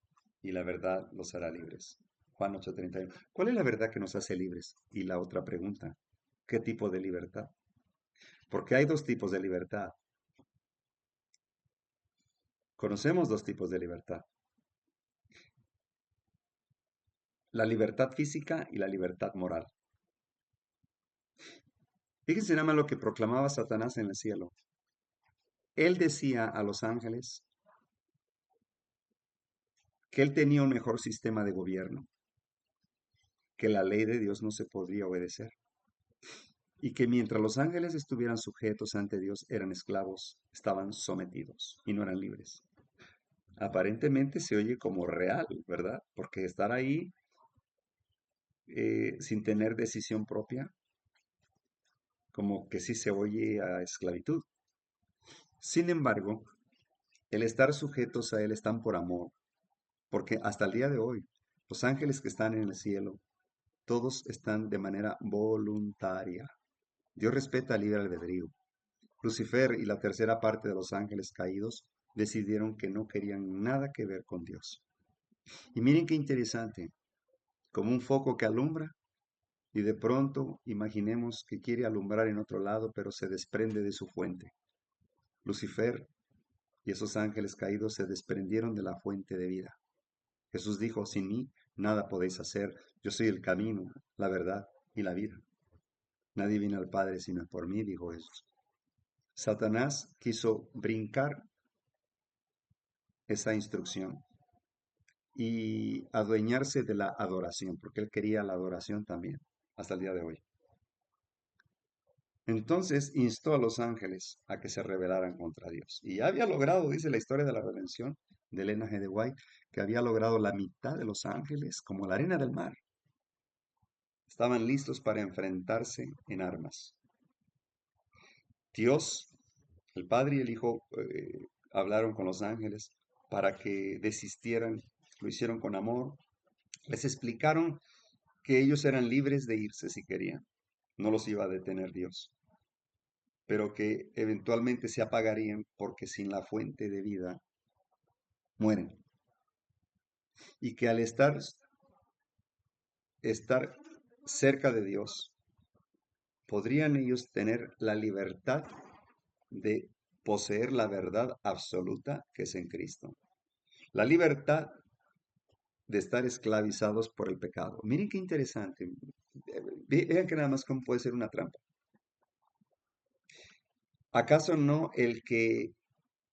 y la verdad los hará libres. Juan 8:31. ¿Cuál es la verdad que nos hace libres? Y la otra pregunta: ¿qué tipo de libertad? Porque hay dos tipos de libertad. Conocemos dos tipos de libertad: la libertad física y la libertad moral. Fíjense nada más lo que proclamaba Satanás en el cielo. Él decía a los ángeles que él tenía un mejor sistema de gobierno, que la ley de Dios no se podría obedecer, y que mientras los ángeles estuvieran sujetos ante Dios eran esclavos, estaban sometidos y no eran libres. Aparentemente se oye como real, ¿verdad? Porque estar ahí sin tener decisión propia, como que sí se oye a esclavitud. Sin embargo, el estar sujetos a Él están por amor, porque hasta el día de hoy, los ángeles que están en el cielo, todos están de manera voluntaria. Dios respeta el libre albedrío. Lucifer y la tercera parte de los ángeles caídos decidieron que no querían nada que ver con Dios. Y miren qué interesante, como un foco que alumbra y de pronto imaginemos que quiere alumbrar en otro lado, pero se desprende de su fuente. Lucifer y esos ángeles caídos se desprendieron de la fuente de vida. Jesús dijo: sin mí nada podéis hacer. Yo soy el camino, la verdad y la vida. Nadie viene al Padre sino por mí, dijo Jesús. Satanás quiso brincar esa instrucción y adueñarse de la adoración, porque él quería la adoración también, hasta el día de hoy. Entonces instó a los ángeles a que se rebelaran contra Dios. Y ya había logrado, dice la historia de la redención de Elena G. de White, que había logrado la mitad de los ángeles, como la arena del mar. Estaban listos para enfrentarse en armas. Dios, el Padre y el Hijo, hablaron con los ángeles para que desistieran. Lo hicieron con amor. Les explicaron que ellos eran libres de irse si querían. No los iba a detener Dios, pero que eventualmente se apagarían porque sin la fuente de vida mueren. Y que al estar cerca de Dios, podrían ellos tener la libertad de poseer la verdad absoluta que es en Cristo. La libertad de estar esclavizados por el pecado. Miren qué interesante. Vean que nada más cómo puede ser una trampa. ¿Acaso no el que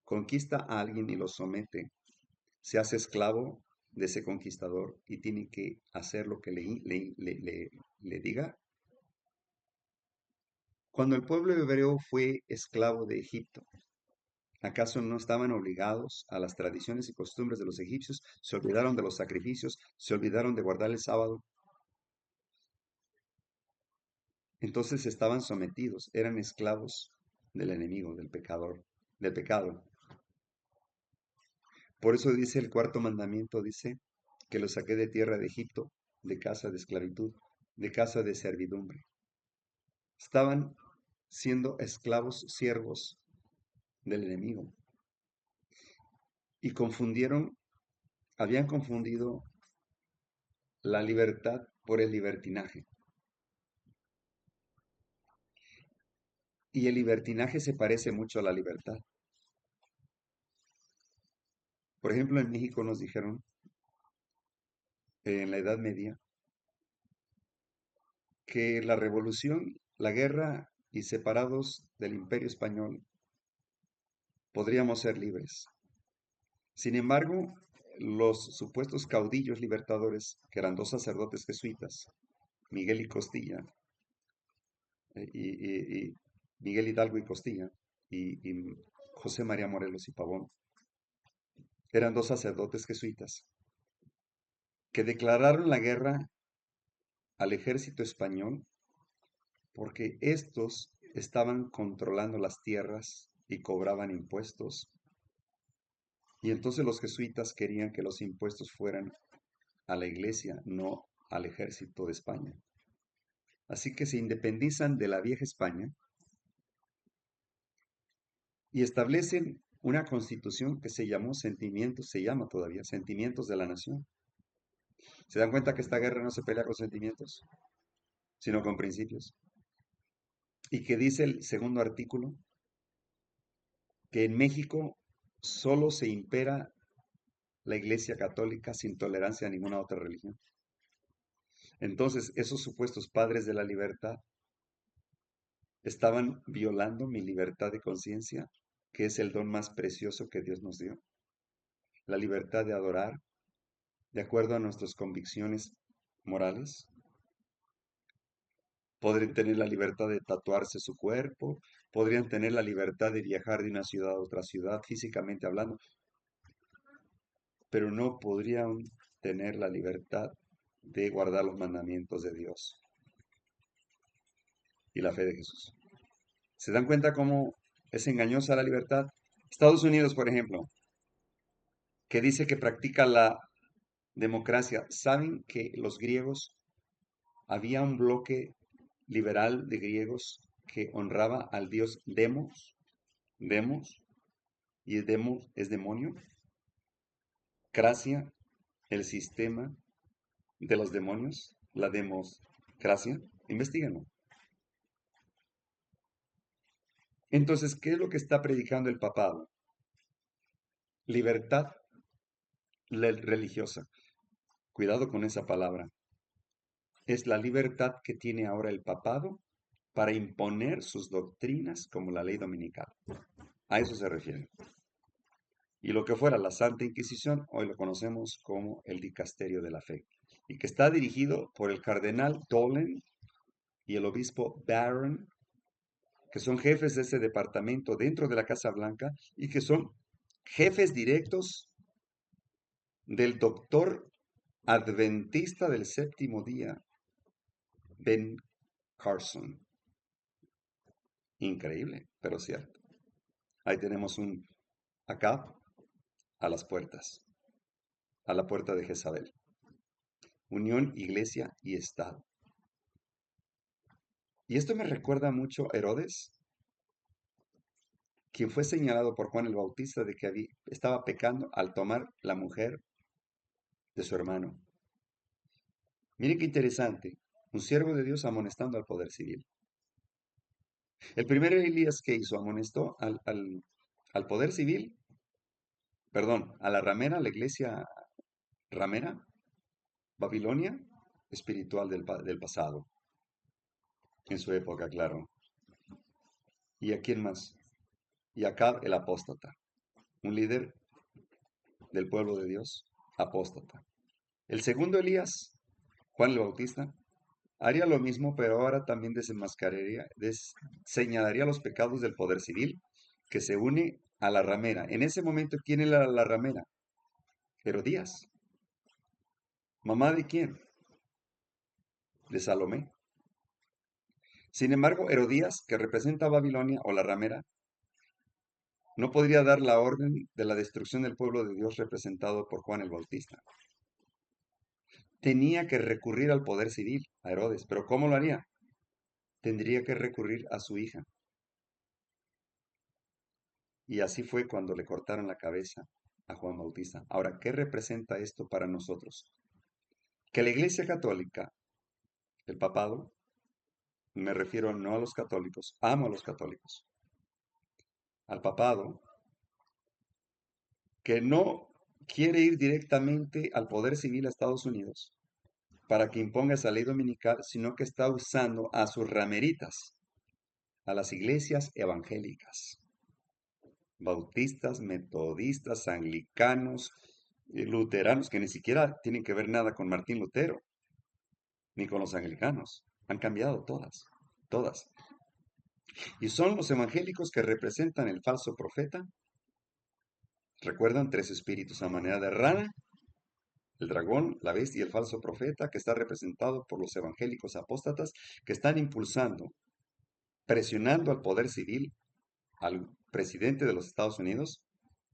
conquista a alguien y lo somete se hace esclavo de ese conquistador y tiene que hacer lo que le diga? Cuando el pueblo hebreo fue esclavo de Egipto, ¿acaso no estaban obligados a las tradiciones y costumbres de los egipcios? Se olvidaron de los sacrificios, se olvidaron de guardar el sábado. Entonces estaban sometidos, eran esclavos del enemigo, del pecador, del pecado. Por eso dice el cuarto mandamiento, dice que los saqué de tierra de Egipto, de casa de esclavitud, de casa de servidumbre. Estaban siendo esclavos, siervos del enemigo. Y habían confundido la libertad por el libertinaje. Y el libertinaje se parece mucho a la libertad. Por ejemplo, en México nos dijeron, en la Edad Media, que la revolución, la guerra y separados del imperio español, podríamos ser libres. Sin embargo, los supuestos caudillos libertadores, que eran dos sacerdotes jesuitas, Miguel y Costilla, y Miguel Hidalgo y Costilla, y José María Morelos y Pavón, eran dos sacerdotes jesuitas que declararon la guerra al ejército español porque estos estaban controlando las tierras y cobraban impuestos. Y entonces los jesuitas querían que los impuestos fueran a la iglesia, no al ejército de España. Así que se independizan de la vieja España y establecen una constitución que se llamó Sentimientos, se llama todavía Sentimientos de la Nación. ¿Se dan cuenta que esta guerra no se pelea con sentimientos, sino con principios? Y que dice el segundo artículo que en México solo se impera la Iglesia Católica sin tolerancia a ninguna otra religión. Entonces, esos supuestos padres de la libertad estaban violando mi libertad de conciencia, que es el don más precioso que Dios nos dio. La libertad de adorar de acuerdo a nuestras convicciones morales. Podrían tener la libertad de tatuarse su cuerpo, podrían tener la libertad de viajar de una ciudad a otra ciudad, físicamente hablando, pero no podrían tener la libertad de guardar los mandamientos de Dios y la fe de Jesús. ¿Se dan cuenta cómo es engañosa la libertad? Estados Unidos, por ejemplo, que dice que practica la democracia. ¿Saben que los griegos, había un bloque liberal de griegos que honraba al dios Demos, y Demos es demonio? Cracia, el sistema de los demonios, la democracia, investíganlo. Entonces, ¿qué es lo que está predicando el papado? Libertad religiosa. Cuidado con esa palabra. Es la libertad que tiene ahora el papado para imponer sus doctrinas como la ley dominical. A eso se refiere. Y lo que fuera la Santa Inquisición, hoy lo conocemos como el Dicasterio de la Fe, y que está dirigido por el cardenal Dolan y el obispo Barron, que son jefes de ese departamento dentro de la Casa Blanca y que son jefes directos del doctor adventista del séptimo día, Ben Carson. Increíble, pero cierto. Ahí tenemos un Acab a las puertas, a la puerta de Jezabel. Unión, iglesia y Estado. Y esto me recuerda mucho a Herodes, quien fue señalado por Juan el Bautista de que estaba pecando al tomar la mujer de su hermano. Miren qué interesante, un siervo de Dios amonestando al poder civil. El primer Elías que hizo amonestó al poder civil, perdón, a la ramera, la iglesia ramera, Babilonia, espiritual del pasado, en su época, claro. ¿Y a quién más? Y Acab el apóstata, un líder del pueblo de Dios, apóstata. El segundo Elías, Juan el Bautista, haría lo mismo, pero ahora también desenmascararía, señalaría los pecados del poder civil, que se une a la ramera. En ese momento, ¿quién era la ramera? Herodías. ¿Mamá de quién? De Salomé. Sin embargo, Herodías, que representa a Babilonia o la ramera, no podría dar la orden de la destrucción del pueblo de Dios representado por Juan el Bautista. Tenía que recurrir al poder civil, a Herodes, pero ¿cómo lo haría? Tendría que recurrir a su hija. Y así fue cuando le cortaron la cabeza a Juan Bautista. Ahora, ¿qué representa esto para nosotros? Que la Iglesia Católica, el papado, me refiero no a los católicos, amo a los católicos, al papado, que no quiere ir directamente al poder civil a Estados Unidos para que imponga esa ley dominical, sino que está usando a sus rameritas, a las iglesias evangélicas, bautistas, metodistas, anglicanos, luteranos, que ni siquiera tienen que ver nada con Martín Lutero, ni con los anglicanos. Han cambiado todas, todas. Y son los evangélicos que representan el falso profeta. ¿Recuerdan? Tres espíritus a manera de rana, el dragón, la bestia y el falso profeta, que está representado por los evangélicos apóstatas, que están impulsando, presionando al poder civil, al presidente de los Estados Unidos,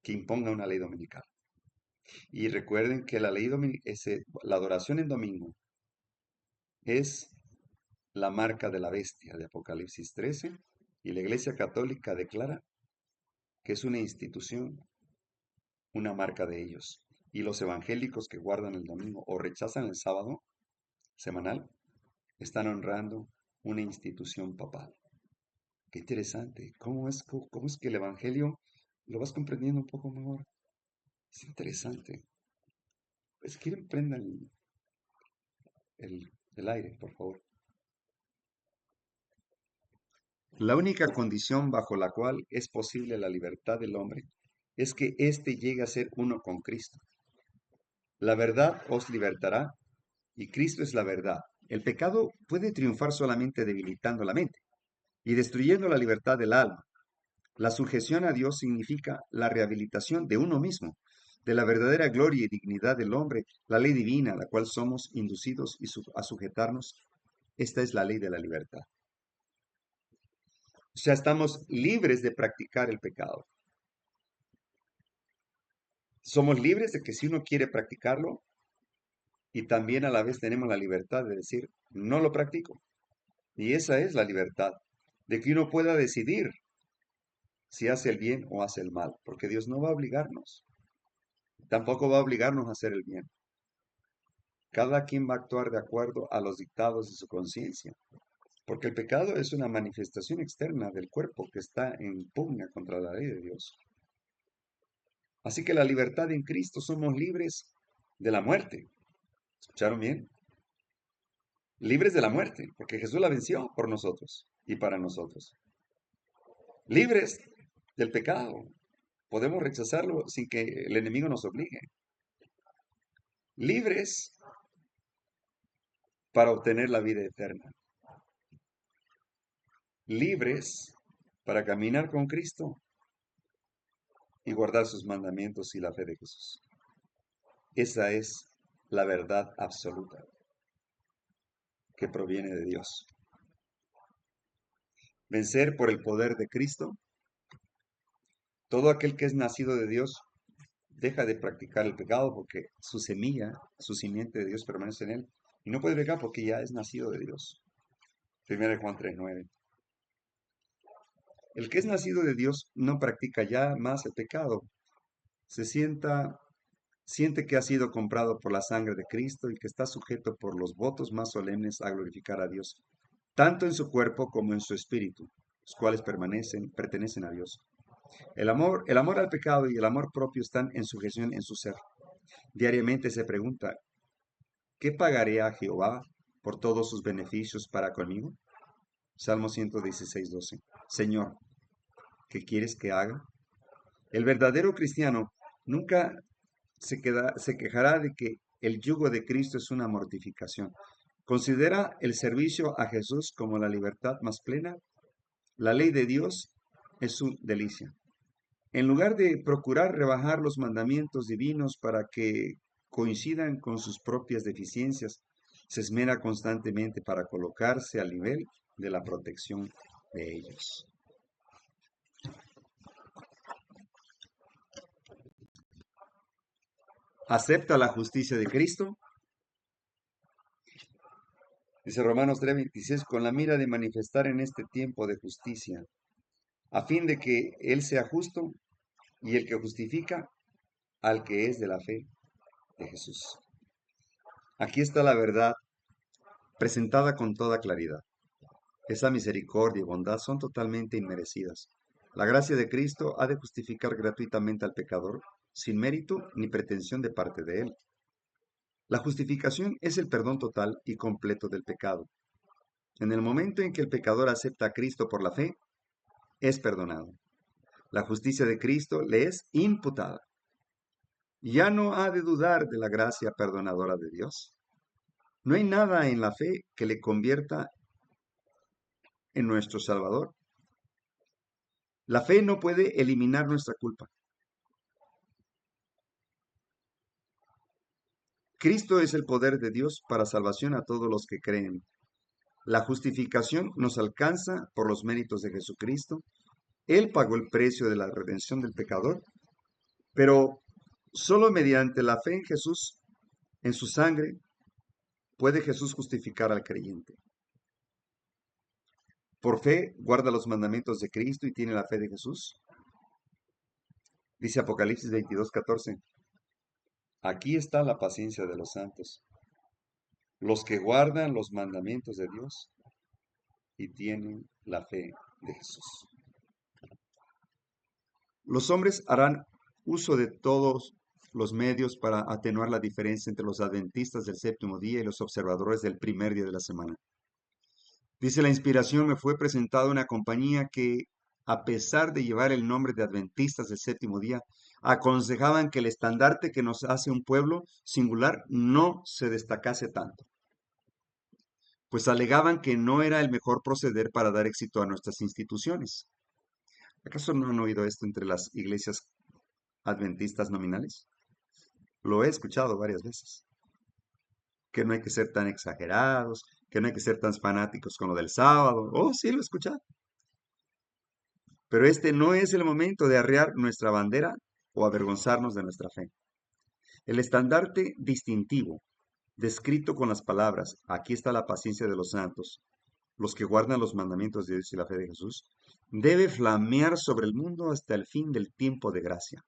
que imponga una ley dominical. Y recuerden que la la adoración en domingo es la marca de la bestia de Apocalipsis 13, y la Iglesia Católica declara que es una institución, una marca de ellos. Y los evangélicos que guardan el domingo o rechazan el sábado semanal están honrando una institución papal. Qué interesante. Cómo es que el evangelio lo vas comprendiendo un poco mejor? Es interesante. Pues quieren prendan el aire, por favor. La única condición bajo la cual es posible la libertad del hombre es que éste llegue a ser uno con Cristo. La verdad os libertará y Cristo es la verdad. El pecado puede triunfar solamente debilitando la mente y destruyendo la libertad del alma. La sujeción a Dios significa la rehabilitación de uno mismo, de la verdadera gloria y dignidad del hombre, la ley divina a la cual somos inducidos a sujetarnos. Esta es la ley de la libertad. O sea, estamos libres de practicar el pecado. Somos libres de que si uno quiere practicarlo, y también a la vez tenemos la libertad de decir, no lo practico. Y esa es la libertad, de que uno pueda decidir si hace el bien o hace el mal, porque Dios no va a obligarnos, tampoco va a obligarnos a hacer el bien. Cada quien va a actuar de acuerdo a los dictados de su conciencia, porque el pecado es una manifestación externa del cuerpo que está en pugna contra la ley de Dios. Así que la libertad en Cristo somos libres de la muerte. ¿Escucharon bien? Libres de la muerte, porque Jesús la venció por nosotros. y para nosotros. Libres del pecado. Podemos rechazarlo sin que el enemigo nos obligue. Libres para obtener la vida eterna. Libres para caminar con Cristo y guardar sus mandamientos y la fe de Jesús. Esa es la verdad absoluta que proviene de Dios. Vencer por el poder de Cristo. Todo aquel que es nacido de Dios deja de practicar el pecado porque su semilla, su simiente de Dios permanece en él. Y no puede pecar porque ya es nacido de Dios. 1 Juan 3:9. El que es nacido de Dios no practica ya más el pecado. Siente que ha sido comprado por la sangre de Cristo y que está sujeto por los votos más solemnes a glorificar a Dios, tanto en su cuerpo como en su espíritu, los cuales pertenecen a Dios. El amor al pecado y el amor propio están en sujeción en su ser. Diariamente se pregunta, ¿qué pagaré a Jehová por todos sus beneficios para conmigo? Salmo 116:12. Señor, ¿qué quieres que haga? El verdadero cristiano nunca se quejará de que el yugo de Cristo es una mortificación. Considera el servicio a Jesús como la libertad más plena. La ley de Dios es su delicia. En lugar de procurar rebajar los mandamientos divinos para que coincidan con sus propias deficiencias, se esmera constantemente para colocarse al nivel de la protección de ellos. ¿Acepta la justicia de Cristo? Dice Romanos 3:26, con la mira de manifestar en este tiempo de justicia, a fin de que Él sea justo y el que justifica al que es de la fe de Jesús. Aquí está la verdad presentada con toda claridad. Esa misericordia y bondad son totalmente inmerecidas. La gracia de Cristo ha de justificar gratuitamente al pecador, sin mérito ni pretensión de parte de él. La justificación es el perdón total y completo del pecado. En el momento en que el pecador acepta a Cristo por la fe, es perdonado. La justicia de Cristo le es imputada. Ya no ha de dudar de la gracia perdonadora de Dios. No hay nada en la fe que le convierta en nuestro Salvador. La fe no puede eliminar nuestra culpa. Cristo es el poder de Dios para salvación a todos los que creen. La justificación nos alcanza por los méritos de Jesucristo. Él pagó el precio de la redención del pecador, pero solo mediante la fe en Jesús, en su sangre, puede Jesús justificar al creyente. Por fe, guarda los mandamientos de Cristo y tiene la fe de Jesús. Dice Apocalipsis 22:14. Aquí está la paciencia de los santos, los que guardan los mandamientos de Dios y tienen la fe de Jesús. Los hombres harán uso de todos los medios para atenuar la diferencia entre los adventistas del séptimo día y los observadores del primer día de la semana. Dice la inspiración, me fue presentada una compañía que, a pesar de llevar el nombre de adventistas del séptimo día, aconsejaban que el estandarte que nos hace un pueblo singular no se destacase tanto, pues alegaban que no era el mejor proceder para dar éxito a nuestras instituciones. ¿Acaso no han oído esto entre las iglesias adventistas nominales? Lo he escuchado varias veces. Que no hay que ser tan exagerados, que no hay que ser tan fanáticos con lo del sábado. Oh, sí, lo he escuchado. Pero este no es el momento de arrear nuestra bandera o avergonzarnos de nuestra fe. El estandarte distintivo, descrito con las palabras, aquí está la paciencia de los santos, los que guardan los mandamientos de Dios y la fe de Jesús, debe flamear sobre el mundo hasta el fin del tiempo de gracia.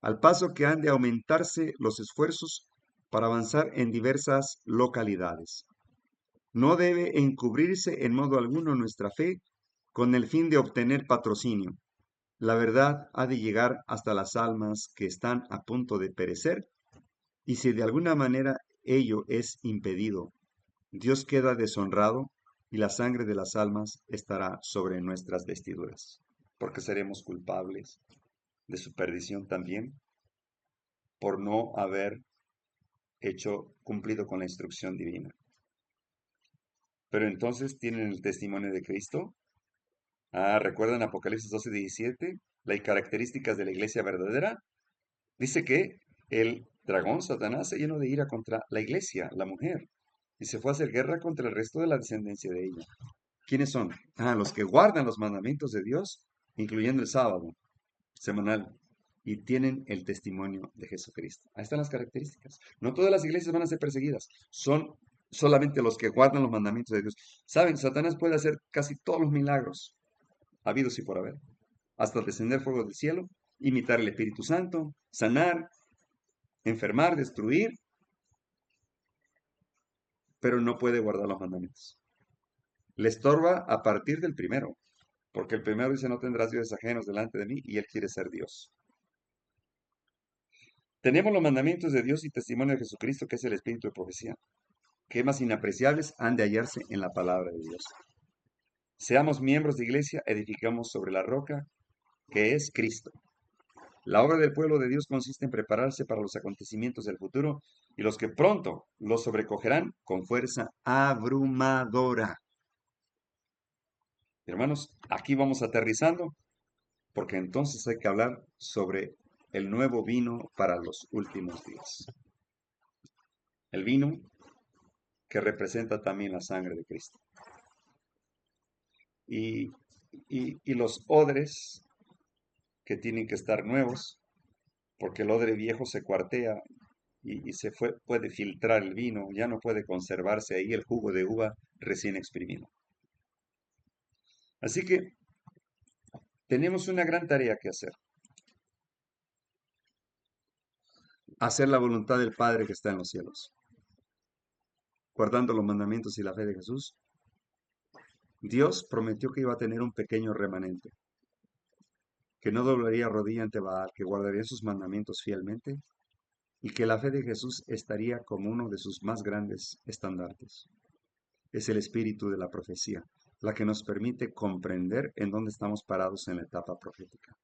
Al paso que han de aumentarse los esfuerzos para avanzar en diversas localidades. No debe encubrirse en modo alguno nuestra fe con el fin de obtener patrocinio. La verdad ha de llegar hasta las almas que están a punto de perecer, y si de alguna manera ello es impedido, Dios queda deshonrado y la sangre de las almas estará sobre nuestras vestiduras, porque seremos culpables de su perdición también por no haber cumplido con la instrucción divina. Pero entonces tienen el testimonio de Cristo. ¿Recuerdan Apocalipsis 12:17? Las características de la iglesia verdadera. Dice que el dragón, Satanás, se llenó de ira contra la iglesia, la mujer, y se fue a hacer guerra contra el resto de la descendencia de ella. ¿Quiénes son? Los que guardan los mandamientos de Dios, incluyendo el sábado semanal, y tienen el testimonio de Jesucristo. Ahí están las características. No todas las iglesias van a ser perseguidas, son solamente los que guardan los mandamientos de Dios. Saben, Satanás puede hacer casi todos los milagros habidos y por haber, hasta descender fuego del cielo, imitar el Espíritu Santo, sanar, enfermar, destruir, pero no puede guardar los mandamientos. Le estorba a partir del primero, porque el primero dice: no tendrás dioses ajenos delante de mí, y él quiere ser Dios. Tenemos los mandamientos de Dios y testimonio de Jesucristo, que es el espíritu de profecía, que más inapreciables han de hallarse en la palabra de Dios. Seamos miembros de iglesia, edificamos sobre la roca, que es Cristo. La obra del pueblo de Dios consiste en prepararse para los acontecimientos del futuro y los que pronto los sobrecogerán con fuerza abrumadora. Hermanos, aquí vamos aterrizando, porque entonces hay que hablar sobre el nuevo vino para los últimos días. El vino que representa también la sangre de Cristo. Y los odres que tienen que estar nuevos, porque el odre viejo se cuartea y puede filtrar el vino, ya no puede conservarse ahí el jugo de uva recién exprimido. Así que tenemos una gran tarea que hacer. Hacer la voluntad del Padre que está en los cielos. Guardando los mandamientos y la fe de Jesús, Dios prometió que iba a tener un pequeño remanente, que no doblaría rodilla ante Baal, que guardaría sus mandamientos fielmente, y que la fe de Jesús estaría como uno de sus más grandes estandartes. Es el espíritu de la profecía, la que nos permite comprender en dónde estamos parados en la etapa profética.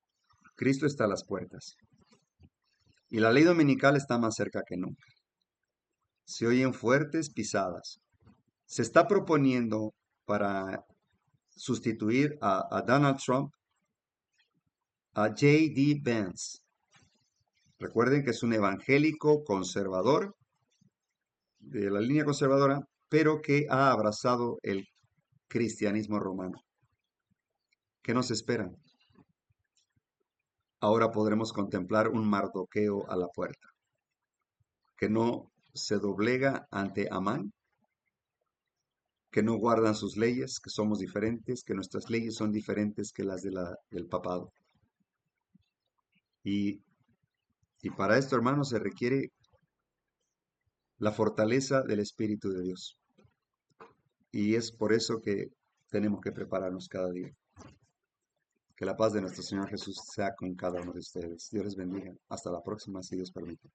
Cristo está a las puertas, y la ley dominical está más cerca que nunca. Se oyen fuertes pisadas. Se está proponiendo para sustituir a Donald Trump a J.D. Vance. Recuerden que es un evangélico conservador de la línea conservadora, pero que ha abrazado el cristianismo romano. ¿Qué nos espera? Ahora podremos contemplar un Mardoqueo a la puerta, que no se doblega ante Amán, que no guardan sus leyes, que somos diferentes, que nuestras leyes son diferentes que las del papado. Y para esto, hermanos, se requiere la fortaleza del Espíritu de Dios. Y es por eso que tenemos que prepararnos cada día. Que la paz de nuestro Señor Jesús sea con cada uno de ustedes. Dios les bendiga. Hasta la próxima, si Dios permite.